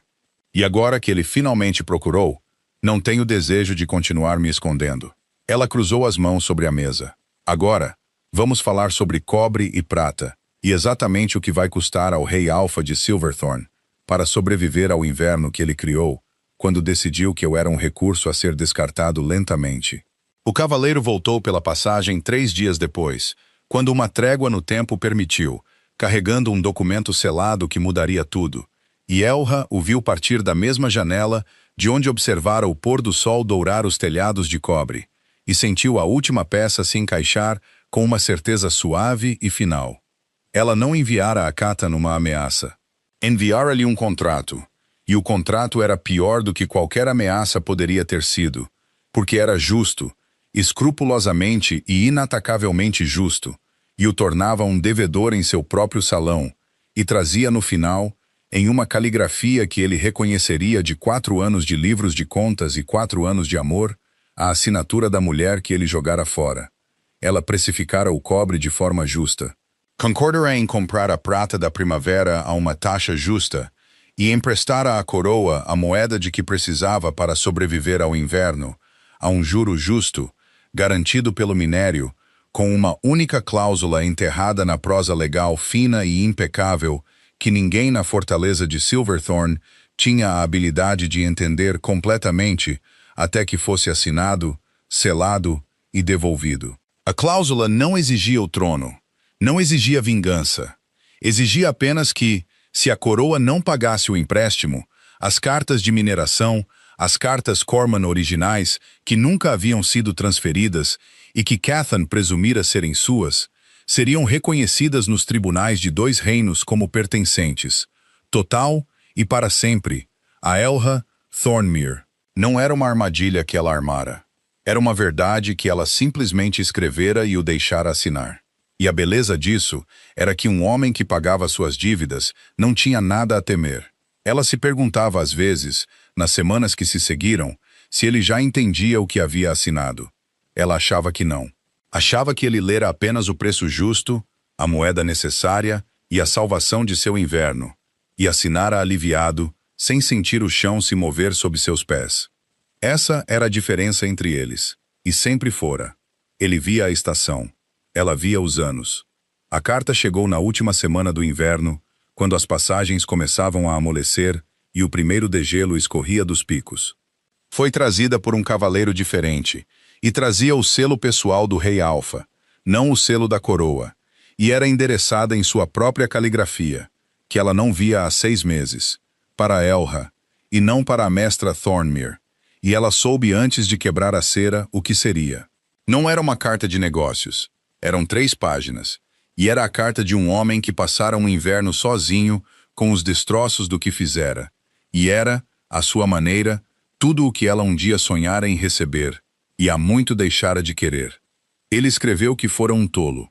E agora que ele finalmente procurou, não tenho desejo de continuar me escondendo. Ela cruzou as mãos sobre a mesa. Agora, vamos falar sobre cobre e prata, e exatamente o que vai custar ao rei Alpha de Silverthorn para sobreviver ao inverno que ele criou, quando decidiu que eu era um recurso a ser descartado lentamente. O cavaleiro voltou pela passagem 3 dias depois, quando uma trégua no tempo permitiu, carregando um documento selado que mudaria tudo, e Elra o viu partir da mesma janela de onde observara o pôr do sol dourar os telhados de cobre, e sentiu a última peça se encaixar com uma certeza suave e final. Ela não enviara a Catan uma ameaça. Enviara-lhe um contrato, e o contrato era pior do que qualquer ameaça poderia ter sido, porque era justo, escrupulosamente e inatacavelmente justo, e o tornava um devedor em seu próprio salão, e trazia no final, em uma caligrafia que ele reconheceria de 4 anos de livros de contas e 4 anos de amor, a assinatura da mulher que ele jogara fora. Ela precificara o cobre de forma justa. Concordara em comprar a prata da primavera a uma taxa justa e emprestara à coroa a moeda de que precisava para sobreviver ao inverno, a um juro justo, garantido pelo minério, com uma única cláusula enterrada na prosa legal fina e impecável que ninguém na fortaleza de Silverthorn tinha a habilidade de entender completamente até que fosse assinado, selado e devolvido. A cláusula não exigia o trono, não exigia vingança. Exigia apenas que, se a coroa não pagasse o empréstimo, as cartas de mineração, as cartas Corman originais, que nunca haviam sido transferidas e que Catan presumira serem suas, seriam reconhecidas nos tribunais de 2 reinos como pertencentes, total e para sempre, a Elra Thornmere. Não era uma armadilha que ela armara. Era uma verdade que ela simplesmente escrevera e o deixara assinar. E a beleza disso era que um homem que pagava suas dívidas não tinha nada a temer. Ela se perguntava às vezes, nas semanas que se seguiram, se ele já entendia o que havia assinado. Ela achava que não. Achava que ele lera apenas o preço justo, a moeda necessária e a salvação de seu inverno, e assinara aliviado, sem sentir o chão se mover sob seus pés. Essa era a diferença entre eles, e sempre fora. Ele via a estação, ela via os anos. A carta chegou na última semana do inverno, quando as passagens começavam a amolecer e o primeiro degelo escorria dos picos. Foi trazida por um cavaleiro diferente, e trazia o selo pessoal do rei Alpha, não o selo da coroa, e era endereçada em sua própria caligrafia, que ela não via há 6 meses, para Elra, e não para a mestra Thornmere, e ela soube antes de quebrar a cera o que seria. Não era uma carta de negócios, eram 3 páginas, e era a carta de um homem que passara um inverno sozinho com os destroços do que fizera, e era, à sua maneira, tudo o que ela um dia sonhara em receber, e há muito deixara de querer. Ele escreveu que fora um tolo.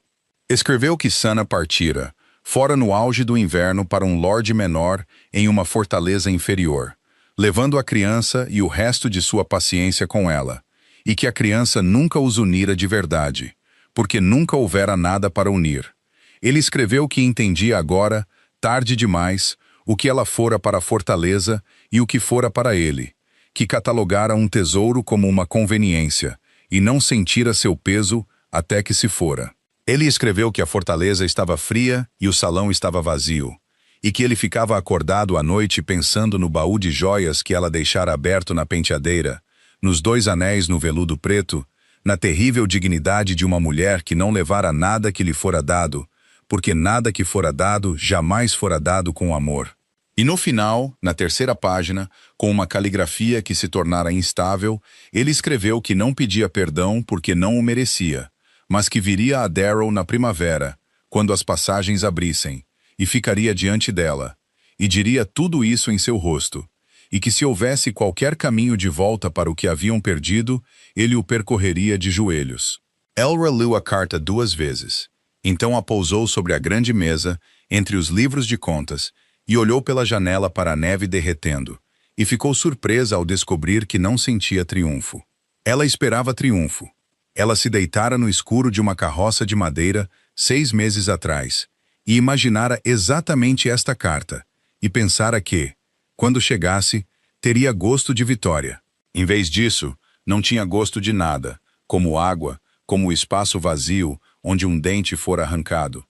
Escreveu que Sana partira, fora no auge do inverno para um lorde menor em uma fortaleza inferior, levando a criança e o resto de sua paciência com ela, e que a criança nunca os unira de verdade, porque nunca houvera nada para unir. Ele escreveu que entendia agora, tarde demais, o que ela fora para a fortaleza e o que fora para ele, que catalogara um tesouro como uma conveniência, e não sentira seu peso até que se fora. Ele escreveu que a fortaleza estava fria e o salão estava vazio, e que ele ficava acordado à noite pensando no baú de joias que ela deixara aberto na penteadeira, nos 2 anéis no veludo preto, na terrível dignidade de uma mulher que não levara nada que lhe fora dado, porque nada que fora dado jamais fora dado com amor. E no final, na 3ª página, com uma caligrafia que se tornara instável, ele escreveu que não pedia perdão porque não o merecia, mas que viria a Darrow na primavera, quando as passagens abrissem, e ficaria diante dela, e diria tudo isso em seu rosto, e que se houvesse qualquer caminho de volta para o que haviam perdido, ele o percorreria de joelhos. Elra leu a carta 2 vezes. Então a pousou sobre a grande mesa, entre os livros de contas, e olhou pela janela para a neve derretendo, e ficou surpresa ao descobrir que não sentia triunfo. Ela esperava triunfo. Ela se deitara no escuro de uma carroça de madeira 6 meses atrás, e imaginara exatamente esta carta, e pensara que, quando chegasse, teria gosto de vitória. Em vez disso, não tinha gosto de nada, como água, como o espaço vazio onde um dente fora arrancado.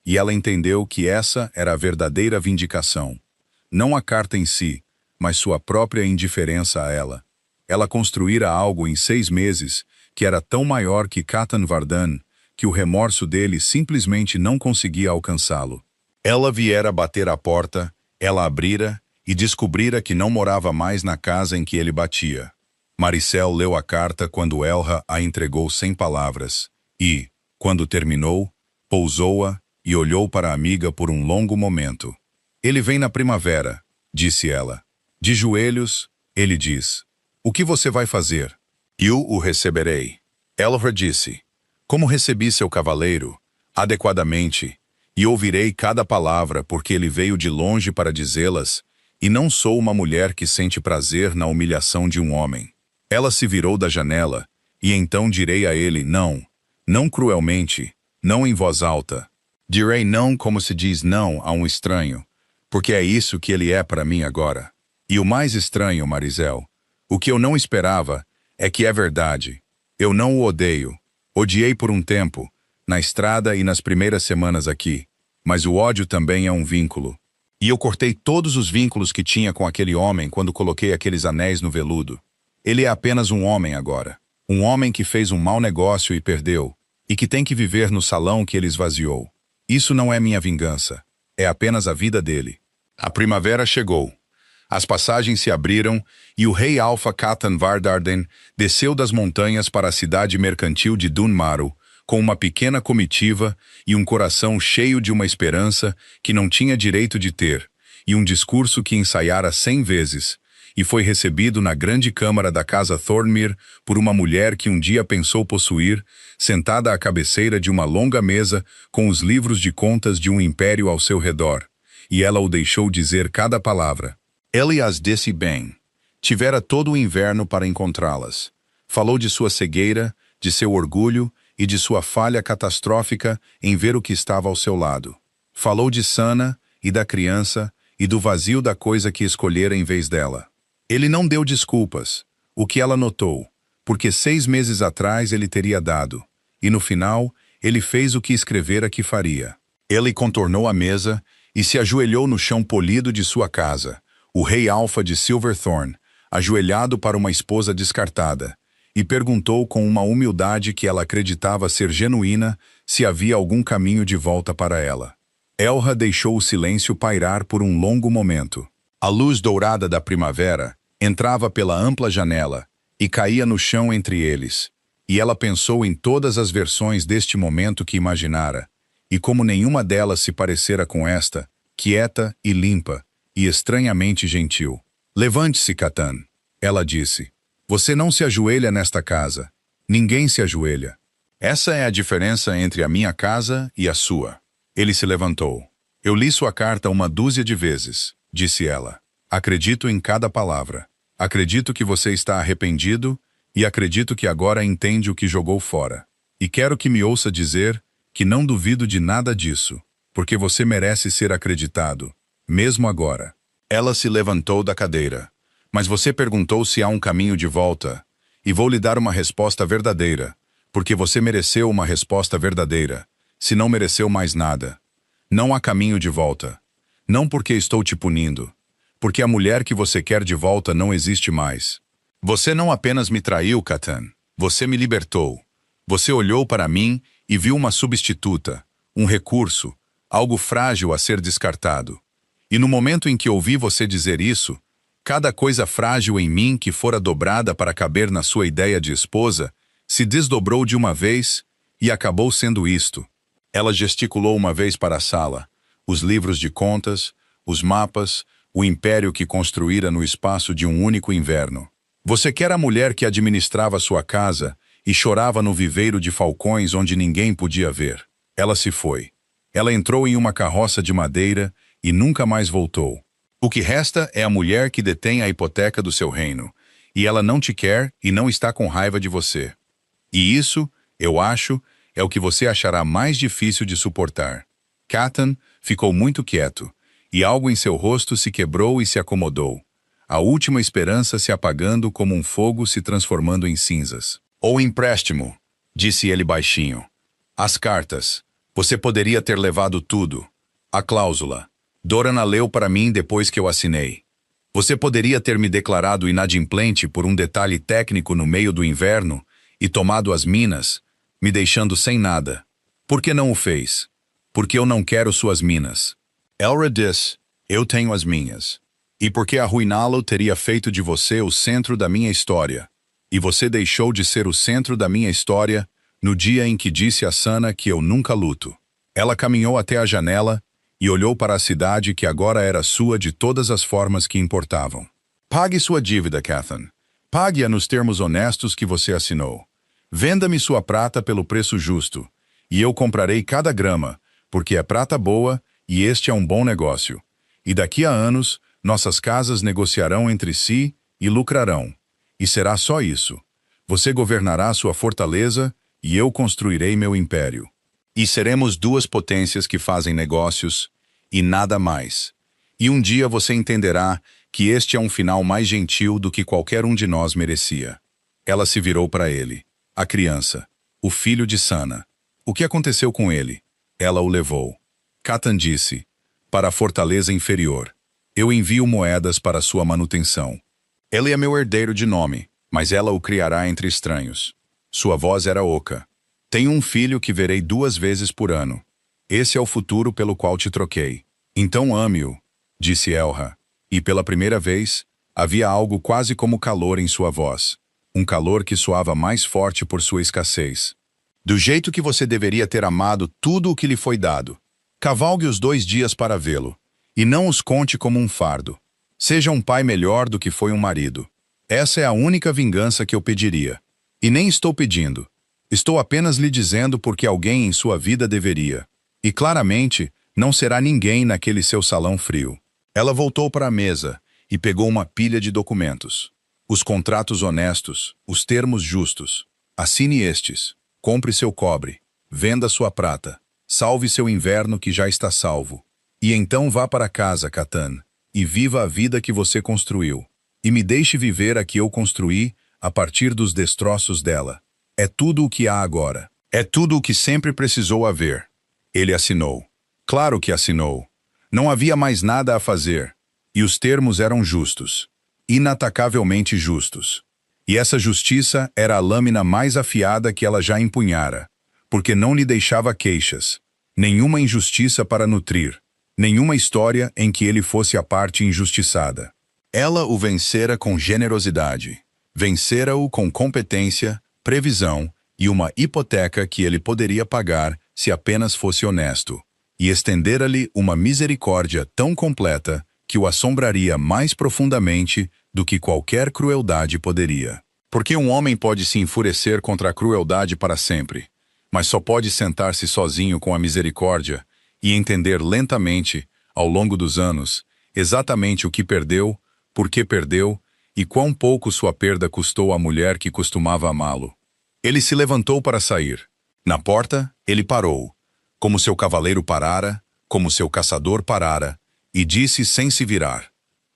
E ela entendeu que essa era a verdadeira vindicação. Não a carta em si, mas sua própria indiferença a ela. Ela construíra algo em 6 meses que era tão maior que Catan Vardan, que o remorso dele simplesmente não conseguia alcançá-lo. Ela viera bater à porta, ela abrira e descobrira que não morava mais na casa em que ele batia. Maricel leu a carta quando Elra a entregou sem palavras, e, quando terminou, pousou-a e olhou para a amiga por um longo momento. Ele vem na primavera, disse ela. De joelhos, ele diz, o que você vai fazer? Eu o receberei. Elra disse, como recebi seu cavaleiro, adequadamente, e ouvirei cada palavra porque ele veio de longe para dizê-las, e não sou uma mulher que sente prazer na humilhação de um homem. Ela se virou da janela, e então direi a ele não, não cruelmente, não em voz alta. Direi não como se diz não a um estranho, porque é isso que ele é para mim agora. E o mais estranho, Maricel, o que eu não esperava, é que é verdade. Eu não o odeio. Odiei por um tempo, na estrada e nas primeiras semanas aqui, mas o ódio também é um vínculo. E eu cortei todos os vínculos que tinha com aquele homem quando coloquei aqueles anéis no veludo. Ele é apenas um homem agora. Um homem que fez um mau negócio e perdeu, e que tem que viver no salão que ele esvaziou. Isso não é minha vingança. É apenas a vida dele. A primavera chegou. As passagens se abriram e o rei Alfa Catan Vardarden desceu das montanhas para a cidade mercantil de Dunmaru, com uma pequena comitiva e um coração cheio de uma esperança que não tinha direito de ter, e um discurso que ensaiara 100 vezes, e foi recebido na grande câmara da casa Thornmere por uma mulher que um dia pensou possuir, sentada à cabeceira de uma longa mesa com os livros de contas de um império ao seu redor, e ela o deixou dizer cada palavra. Ele as disse bem. Tivera todo o inverno para encontrá-las. Falou de sua cegueira, de seu orgulho e de sua falha catastrófica em ver o que estava ao seu lado. Falou de Sana e da criança e do vazio da coisa que escolhera em vez dela. Ele não deu desculpas, o que ela notou, porque 6 meses atrás ele teria dado, e no final ele fez o que escrevera que faria. Ele contornou a mesa e se ajoelhou no chão polido de sua casa, o rei Alfa de Silverthorn, ajoelhado para uma esposa descartada, e perguntou com uma humildade que ela acreditava ser genuína se havia algum caminho de volta para ela. Elra deixou o silêncio pairar por um longo momento. A luz dourada da primavera entrava pela ampla janela e caía no chão entre eles, e ela pensou em todas as versões deste momento que imaginara, e como nenhuma delas se parecera com esta, quieta e limpa, e estranhamente gentil. Levante-se, Catan, ela disse. Você não se ajoelha nesta casa. Ninguém se ajoelha. Essa é a diferença entre a minha casa e a sua. Ele se levantou. Eu li sua carta 1 dúzia de vezes, disse ela. Acredito em cada palavra. Acredito que você está arrependido e acredito que agora entende o que jogou fora. E quero que me ouça dizer que não duvido de nada disso, porque você merece ser acreditado, mesmo agora. Ela se levantou da cadeira. Mas você perguntou se há um caminho de volta, e vou lhe dar uma resposta verdadeira, porque você mereceu uma resposta verdadeira, se não mereceu mais nada. Não há caminho de volta. Não porque estou te punindo, porque a mulher que você quer de volta não existe mais. Você não apenas me traiu, Catan, você me libertou. Você olhou para mim e viu uma substituta, um recurso, algo frágil a ser descartado. E no momento em que ouvi você dizer isso, cada coisa frágil em mim que fora dobrada para caber na sua ideia de esposa, se desdobrou de uma vez e acabou sendo isto. Ela gesticulou uma vez para a sala. Os livros de contas, os mapas, o império que construíra no espaço de um único inverno. Você quer a mulher que administrava sua casa e chorava no viveiro de falcões onde ninguém podia ver. Ela se foi. Ela entrou em uma carroça de madeira e nunca mais voltou. O que resta é a mulher que detém a hipoteca do seu reino, e ela não te quer e não está com raiva de você. E isso, eu acho, é o que você achará mais difícil de suportar. Catan ficou muito quieto, e algo em seu rosto se quebrou e se acomodou. A última esperança se apagando como um fogo se transformando em cinzas. O empréstimo, disse ele baixinho. As cartas. Você poderia ter levado tudo. A cláusula. Doran a leu para mim depois que eu assinei. Você poderia ter me declarado inadimplente por um detalhe técnico no meio do inverno e tomado as minas, me deixando sem nada. Por que não o fez? Porque eu não quero suas minas. Elra disse, eu tenho as minhas. E porque arruiná-lo teria feito de você o centro da minha história. E você deixou de ser o centro da minha história no dia em que disse a Sana que eu nunca luto. Ela caminhou até a janela e olhou para a cidade que agora era sua de todas as formas que importavam. Pague sua dívida, Catan. Pague-a nos termos honestos que você assinou. Venda-me sua prata pelo preço justo, e eu comprarei cada grama, porque é prata boa e este é um bom negócio. E daqui a anos, nossas casas negociarão entre si e lucrarão. E será só isso. Você governará sua fortaleza e eu construirei meu império. E seremos duas potências que fazem negócios e nada mais. E um dia você entenderá que este é um final mais gentil do que qualquer um de nós merecia. Ela se virou para ele. A criança. O filho de Sana. O que aconteceu com ele? Ela o levou. Catan disse, para a fortaleza inferior. Eu envio moedas para sua manutenção. Ele é meu herdeiro de nome, mas ela o criará entre estranhos. Sua voz era oca. Tenho um filho que verei 2 vezes por ano. Esse é o futuro pelo qual te troquei. Então ame-o, disse Elra. E pela primeira vez, havia algo quase como calor em sua voz. Um calor que soava mais forte por sua escassez. Do jeito que você deveria ter amado tudo o que lhe foi dado. Cavalgue os 2 dias para vê-lo. E não os conte como um fardo. Seja um pai melhor do que foi um marido. Essa é a única vingança que eu pediria. E nem estou pedindo. Estou apenas lhe dizendo porque alguém em sua vida deveria. E claramente, não será ninguém naquele seu salão frio. Ela voltou para a mesa e pegou uma pilha de documentos. Os contratos honestos, os termos justos. Assine estes. Compre seu cobre. Venda sua prata. Salve seu inverno que já está salvo. E então vá para casa, Catan, e viva a vida que você construiu. E me deixe viver a que eu construí a partir dos destroços dela. É tudo o que há agora. É tudo o que sempre precisou haver. Ele assinou. Claro que assinou. Não havia mais nada a fazer. E os termos eram justos. Inatacavelmente justos. E essa justiça era a lâmina mais afiada que ela já empunhara, porque não lhe deixava queixas. Nenhuma injustiça para nutrir. Nenhuma história em que ele fosse a parte injustiçada. Ela o vencera com generosidade. Vencera-o com competência, previsão e uma hipoteca que ele poderia pagar se apenas fosse honesto, e estendera-lhe uma misericórdia tão completa que o assombraria mais profundamente do que qualquer crueldade poderia. Porque um homem pode se enfurecer contra a crueldade para sempre, mas só pode sentar-se sozinho com a misericórdia e entender lentamente, ao longo dos anos, exatamente o que perdeu, por que perdeu e quão pouco sua perda custou à mulher que costumava amá-lo. Ele se levantou para sair. Na porta, ele parou, como seu cavaleiro parara, como seu caçador parara, e disse sem se virar.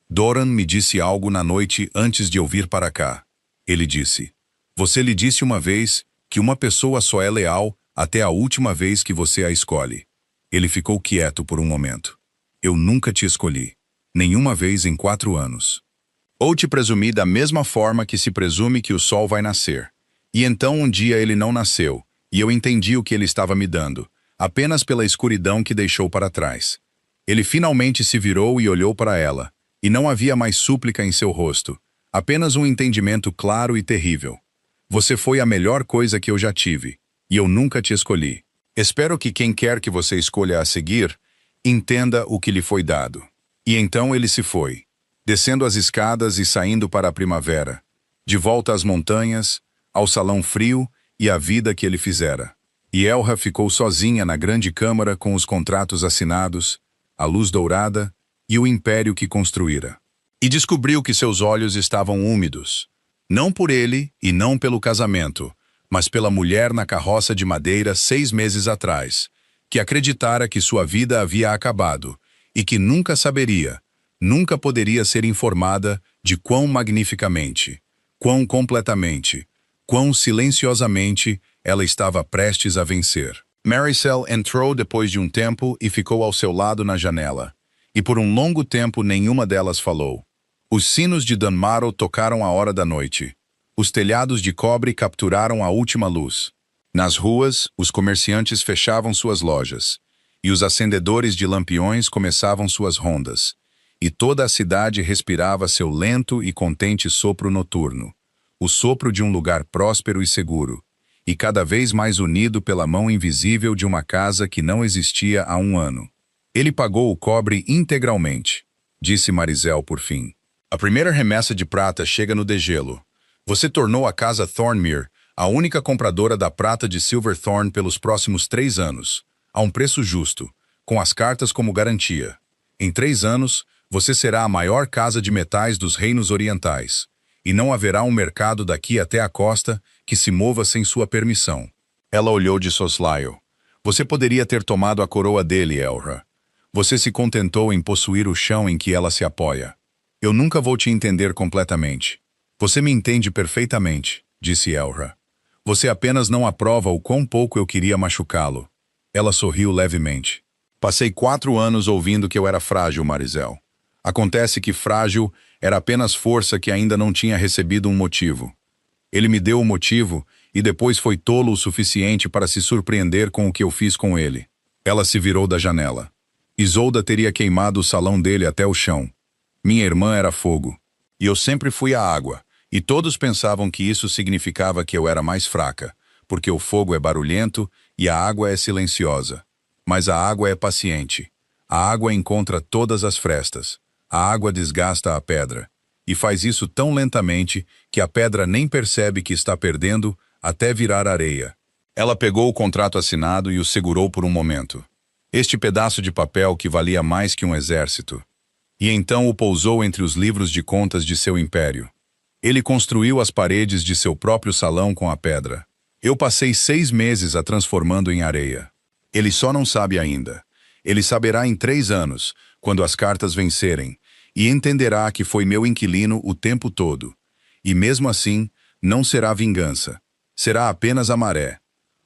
Doran me disse algo na noite antes de eu vir para cá. Ele disse, você lhe disse uma vez que uma pessoa só é leal até a última vez que você a escolhe. Ele ficou quieto por um momento. Eu nunca te escolhi. Nenhuma vez em 4 anos. Ou te presumi da mesma forma que se presume que o sol vai nascer. E então um dia ele não nasceu, e eu entendi o que ele estava me dando, apenas pela escuridão que deixou para trás. Ele finalmente se virou e olhou para ela, e não havia mais súplica em seu rosto, apenas um entendimento claro e terrível. Você foi a melhor coisa que eu já tive, e eu nunca te escolhi. Espero que quem quer que você escolha a seguir, entenda o que lhe foi dado. E então ele se foi, descendo as escadas e saindo para a primavera, de volta às montanhas, ao salão frio e à vida que ele fizera. E Elra ficou sozinha na grande câmara com os contratos assinados, a luz dourada e o império que construíra. E descobriu que seus olhos estavam úmidos, não por ele e não pelo casamento, mas pela mulher na carroça de madeira 6 meses atrás, que acreditara que sua vida havia acabado e que nunca saberia, nunca poderia ser informada de quão magnificamente, quão completamente, quão silenciosamente ela estava prestes a vencer. Maricel entrou depois de um tempo e ficou ao seu lado na janela, e por um longo tempo nenhuma delas falou. Os sinos de Dunmarrow tocaram a hora da noite. Os telhados de cobre capturaram a última luz. Nas ruas, os comerciantes fechavam suas lojas, e os acendedores de lampiões começavam suas rondas, e toda a cidade respirava seu lento e contente sopro noturno, o sopro de um lugar próspero e seguro, e cada vez mais unido pela mão invisível de uma casa que não existia há um ano. Ele pagou o cobre integralmente, disse Maricel por fim. A primeira remessa de prata chega no degelo. Você tornou a casa Thornmere a única compradora da prata de Silverthorn pelos próximos 3 anos, a um preço justo, com as cartas como garantia. Em 3 anos, você será a maior casa de metais dos reinos orientais, e não haverá um mercado daqui até a costa que se mova sem sua permissão. Ela olhou de soslaio. Você poderia ter tomado a coroa dele, Elra. Você se contentou em possuir o chão em que ela se apoia. Eu nunca vou te entender completamente. Você me entende perfeitamente, disse Elra. Você apenas não aprova o quão pouco eu queria machucá-lo. Ela sorriu levemente. Passei 4 anos ouvindo que eu era frágil, Maricel. Acontece que frágil era apenas força que ainda não tinha recebido um motivo. Ele me deu o motivo e depois foi tolo o suficiente para se surpreender com o que eu fiz com ele. Ela se virou da janela. Isolda teria queimado o salão dele até o chão. Minha irmã era fogo. E eu sempre fui a água. E todos pensavam que isso significava que eu era mais fraca, porque o fogo é barulhento e a água é silenciosa. Mas a água é paciente. A água encontra todas as frestas. A água desgasta a pedra. E faz isso tão lentamente que a pedra nem percebe que está perdendo até virar areia. Ela pegou o contrato assinado e o segurou por um momento. Este pedaço de papel que valia mais que um exército. E então o pousou entre os livros de contas de seu império. Ele construiu as paredes de seu próprio salão com a pedra. Eu passei 6 meses a transformando em areia. Ele só não sabe ainda. Ele saberá em 3 anos, quando as cartas vencerem, e entenderá que foi meu inquilino o tempo todo. E mesmo assim, não será vingança. Será apenas a maré.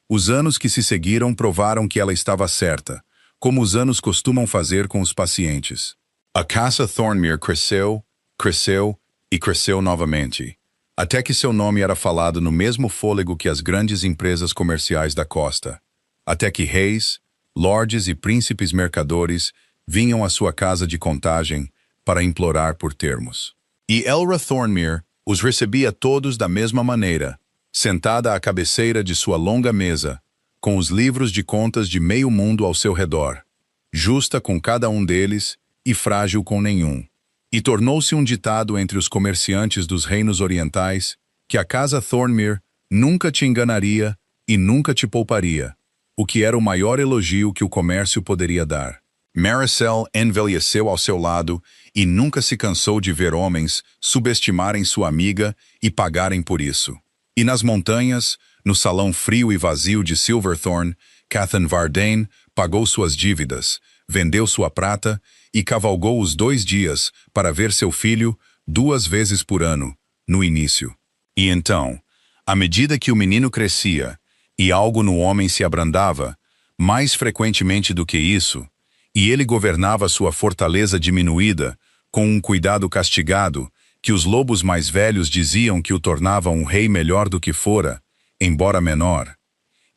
Os anos que se seguiram provaram que ela estava certa, como os anos costumam fazer com os pacientes. A casa Thornmere cresceu, cresceu e cresceu novamente, até que seu nome era falado no mesmo fôlego que as grandes empresas comerciais da costa, até que reis, lordes e príncipes mercadores vinham à sua casa de contagem para implorar por termos. E Elra Thornmere os recebia todos da mesma maneira, sentada à cabeceira de sua longa mesa, com os livros de contas de meio mundo ao seu redor, justa com cada um deles e frágil com nenhum. E tornou-se um ditado entre os comerciantes dos reinos orientais que a casa Thornmere nunca te enganaria e nunca te pouparia, o que era o maior elogio que o comércio poderia dar. Maricel envelheceu ao seu lado e nunca se cansou de ver homens subestimarem sua amiga e pagarem por isso. E nas montanhas, no salão frio e vazio de Silverthorn, Cathan Vardain pagou suas dívidas, vendeu sua prata e cavalgou os 2 dias para ver seu filho 2 vezes por ano, no início. E então, à medida que o menino crescia e algo no homem se abrandava, mais frequentemente do que isso, e ele governava sua fortaleza diminuída, com um cuidado castigado, que os lobos mais velhos diziam que o tornava um rei melhor do que fora, embora menor.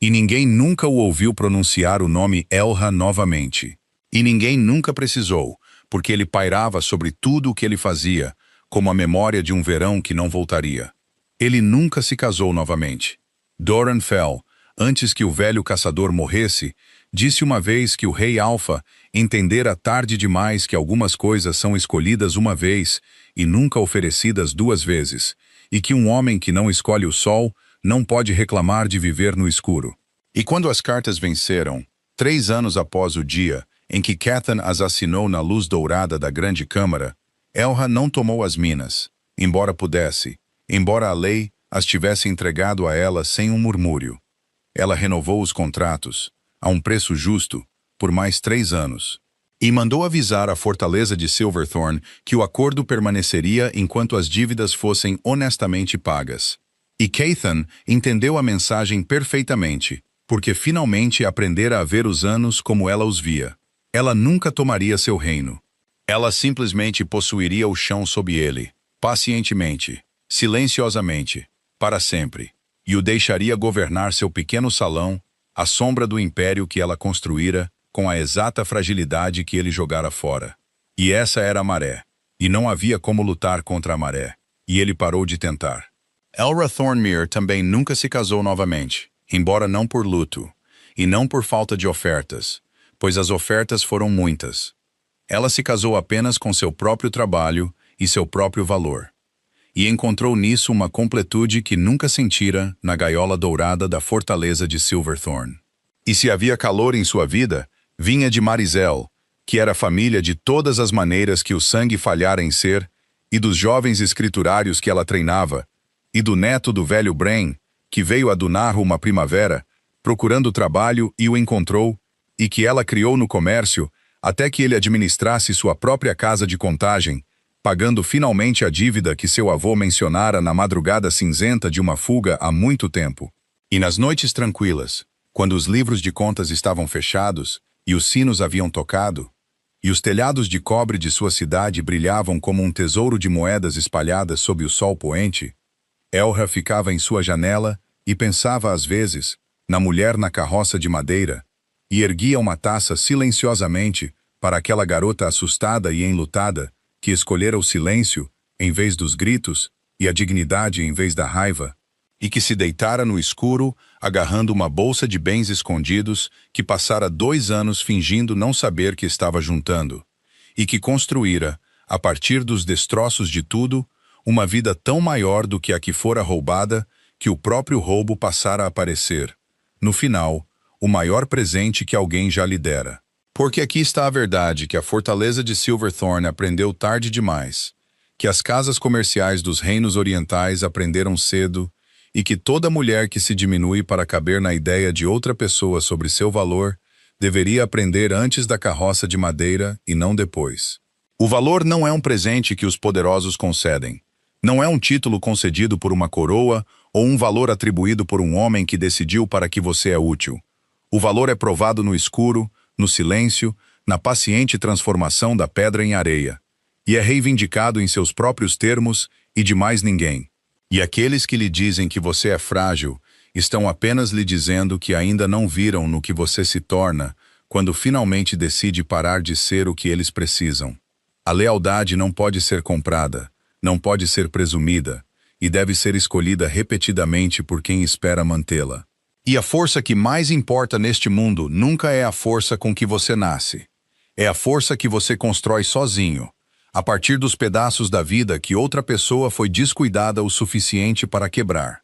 E ninguém nunca o ouviu pronunciar o nome Elra novamente. E ninguém nunca precisou, porque ele pairava sobre tudo o que ele fazia, como a memória de um verão que não voltaria. Ele nunca se casou novamente. Doran Fell, Antes que o velho caçador morresse, disse uma vez que o rei Alfa entendera tarde demais que algumas coisas são escolhidas uma vez e nunca oferecidas duas vezes, e que um homem que não escolhe o sol não pode reclamar de viver no escuro. E quando as cartas venceram, 3 anos após o dia em que Cathan as assinou na luz dourada da grande câmara, Elra não tomou as minas, embora pudesse, embora a lei as tivesse entregado a ela sem um murmúrio. Ela renovou os contratos, a um preço justo, por mais 3 anos, e mandou avisar a fortaleza de Silverthorn que o acordo permaneceria enquanto as dívidas fossem honestamente pagas. E Cathan entendeu a mensagem perfeitamente, porque finalmente aprendera a ver os anos como ela os via. Ela nunca tomaria seu reino. Ela simplesmente possuiria o chão sob ele, pacientemente, silenciosamente, para sempre, e o deixaria governar seu pequeno salão, à sombra do império que ela construíra, com a exata fragilidade que ele jogara fora. E essa era a maré, e não havia como lutar contra a maré, e ele parou de tentar. Elra Thornmere também nunca se casou novamente, embora não por luto, e não por falta de ofertas, pois as ofertas foram muitas. Ela se casou apenas com seu próprio trabalho e seu próprio valor, e encontrou nisso uma completude que nunca sentira na gaiola dourada da fortaleza de Silverthorn. E se havia calor em sua vida, vinha de Marizel, que era família de todas as maneiras que o sangue falhara em ser, e dos jovens escriturários que ela treinava, e do neto do velho Bren, que veio a Dunarro uma primavera, procurando trabalho e o encontrou, e que ela criou no comércio, até que ele administrasse sua própria casa de contagem, pagando finalmente a dívida que seu avô mencionara na madrugada cinzenta de uma fuga há muito tempo. E nas noites tranquilas, quando os livros de contas estavam fechados e os sinos haviam tocado, e os telhados de cobre de sua cidade brilhavam como um tesouro de moedas espalhadas sob o sol poente, Elra ficava em sua janela e pensava às vezes na mulher na carroça de madeira, e erguia uma taça silenciosamente para aquela garota assustada e enlutada que escolhera o silêncio em vez dos gritos e a dignidade em vez da raiva, e que se deitara no escuro agarrando uma bolsa de bens escondidos que passara 2 anos fingindo não saber que estava juntando, e que construíra, a partir dos destroços de tudo, uma vida tão maior do que a que fora roubada que o próprio roubo passara a parecer, no final, o maior presente que alguém já lhe dera. Porque aqui está a verdade que a fortaleza de Silverthorn aprendeu tarde demais, que as casas comerciais dos reinos orientais aprenderam cedo, e que toda mulher que se diminui para caber na ideia de outra pessoa sobre seu valor, deveria aprender antes da carroça de madeira e não depois. O valor não é um presente que os poderosos concedem. Não é um título concedido por uma coroa ou um valor atribuído por um homem que decidiu para que você é útil. O valor é provado no escuro, no silêncio, na paciente transformação da pedra em areia, e é reivindicado em seus próprios termos e de mais ninguém. E aqueles que lhe dizem que você é frágil, estão apenas lhe dizendo que ainda não viram no que você se torna quando finalmente decide parar de ser o que eles precisam. A lealdade não pode ser comprada, não pode ser presumida, e deve ser escolhida repetidamente por quem espera mantê-la. E a força que mais importa neste mundo nunca é a força com que você nasce. É a força que você constrói sozinho, a partir dos pedaços da vida que outra pessoa foi descuidada o suficiente para quebrar.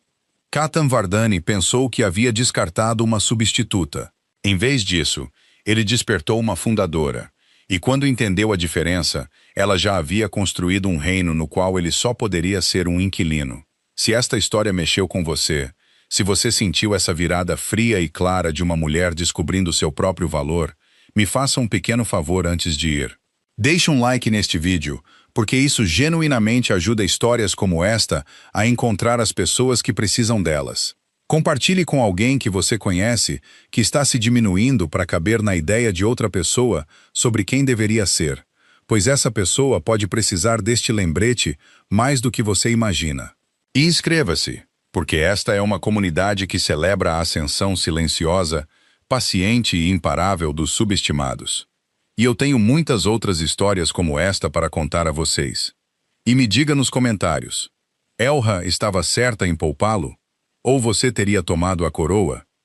Cathan Vardani pensou que havia descartado uma substituta. Em vez disso, ele despertou uma fundadora, e quando entendeu a diferença, ela já havia construído um reino no qual ele só poderia ser um inquilino. Se esta história mexeu com você, se você sentiu essa virada fria e clara de uma mulher descobrindo seu próprio valor, me faça um pequeno favor antes de ir. Deixe um like neste vídeo, porque isso genuinamente ajuda histórias como esta a encontrar as pessoas que precisam delas. Compartilhe com alguém que você conhece que está se diminuindo para caber na ideia de outra pessoa sobre quem deveria ser, pois essa pessoa pode precisar deste lembrete mais do que você imagina. E inscreva-se, porque esta é uma comunidade que celebra a ascensão silenciosa, paciente e imparável dos subestimados. E eu tenho muitas outras histórias como esta para contar a vocês. E me diga nos comentários, Elra estava certa em poupá-lo? Ou você teria tomado a coroa?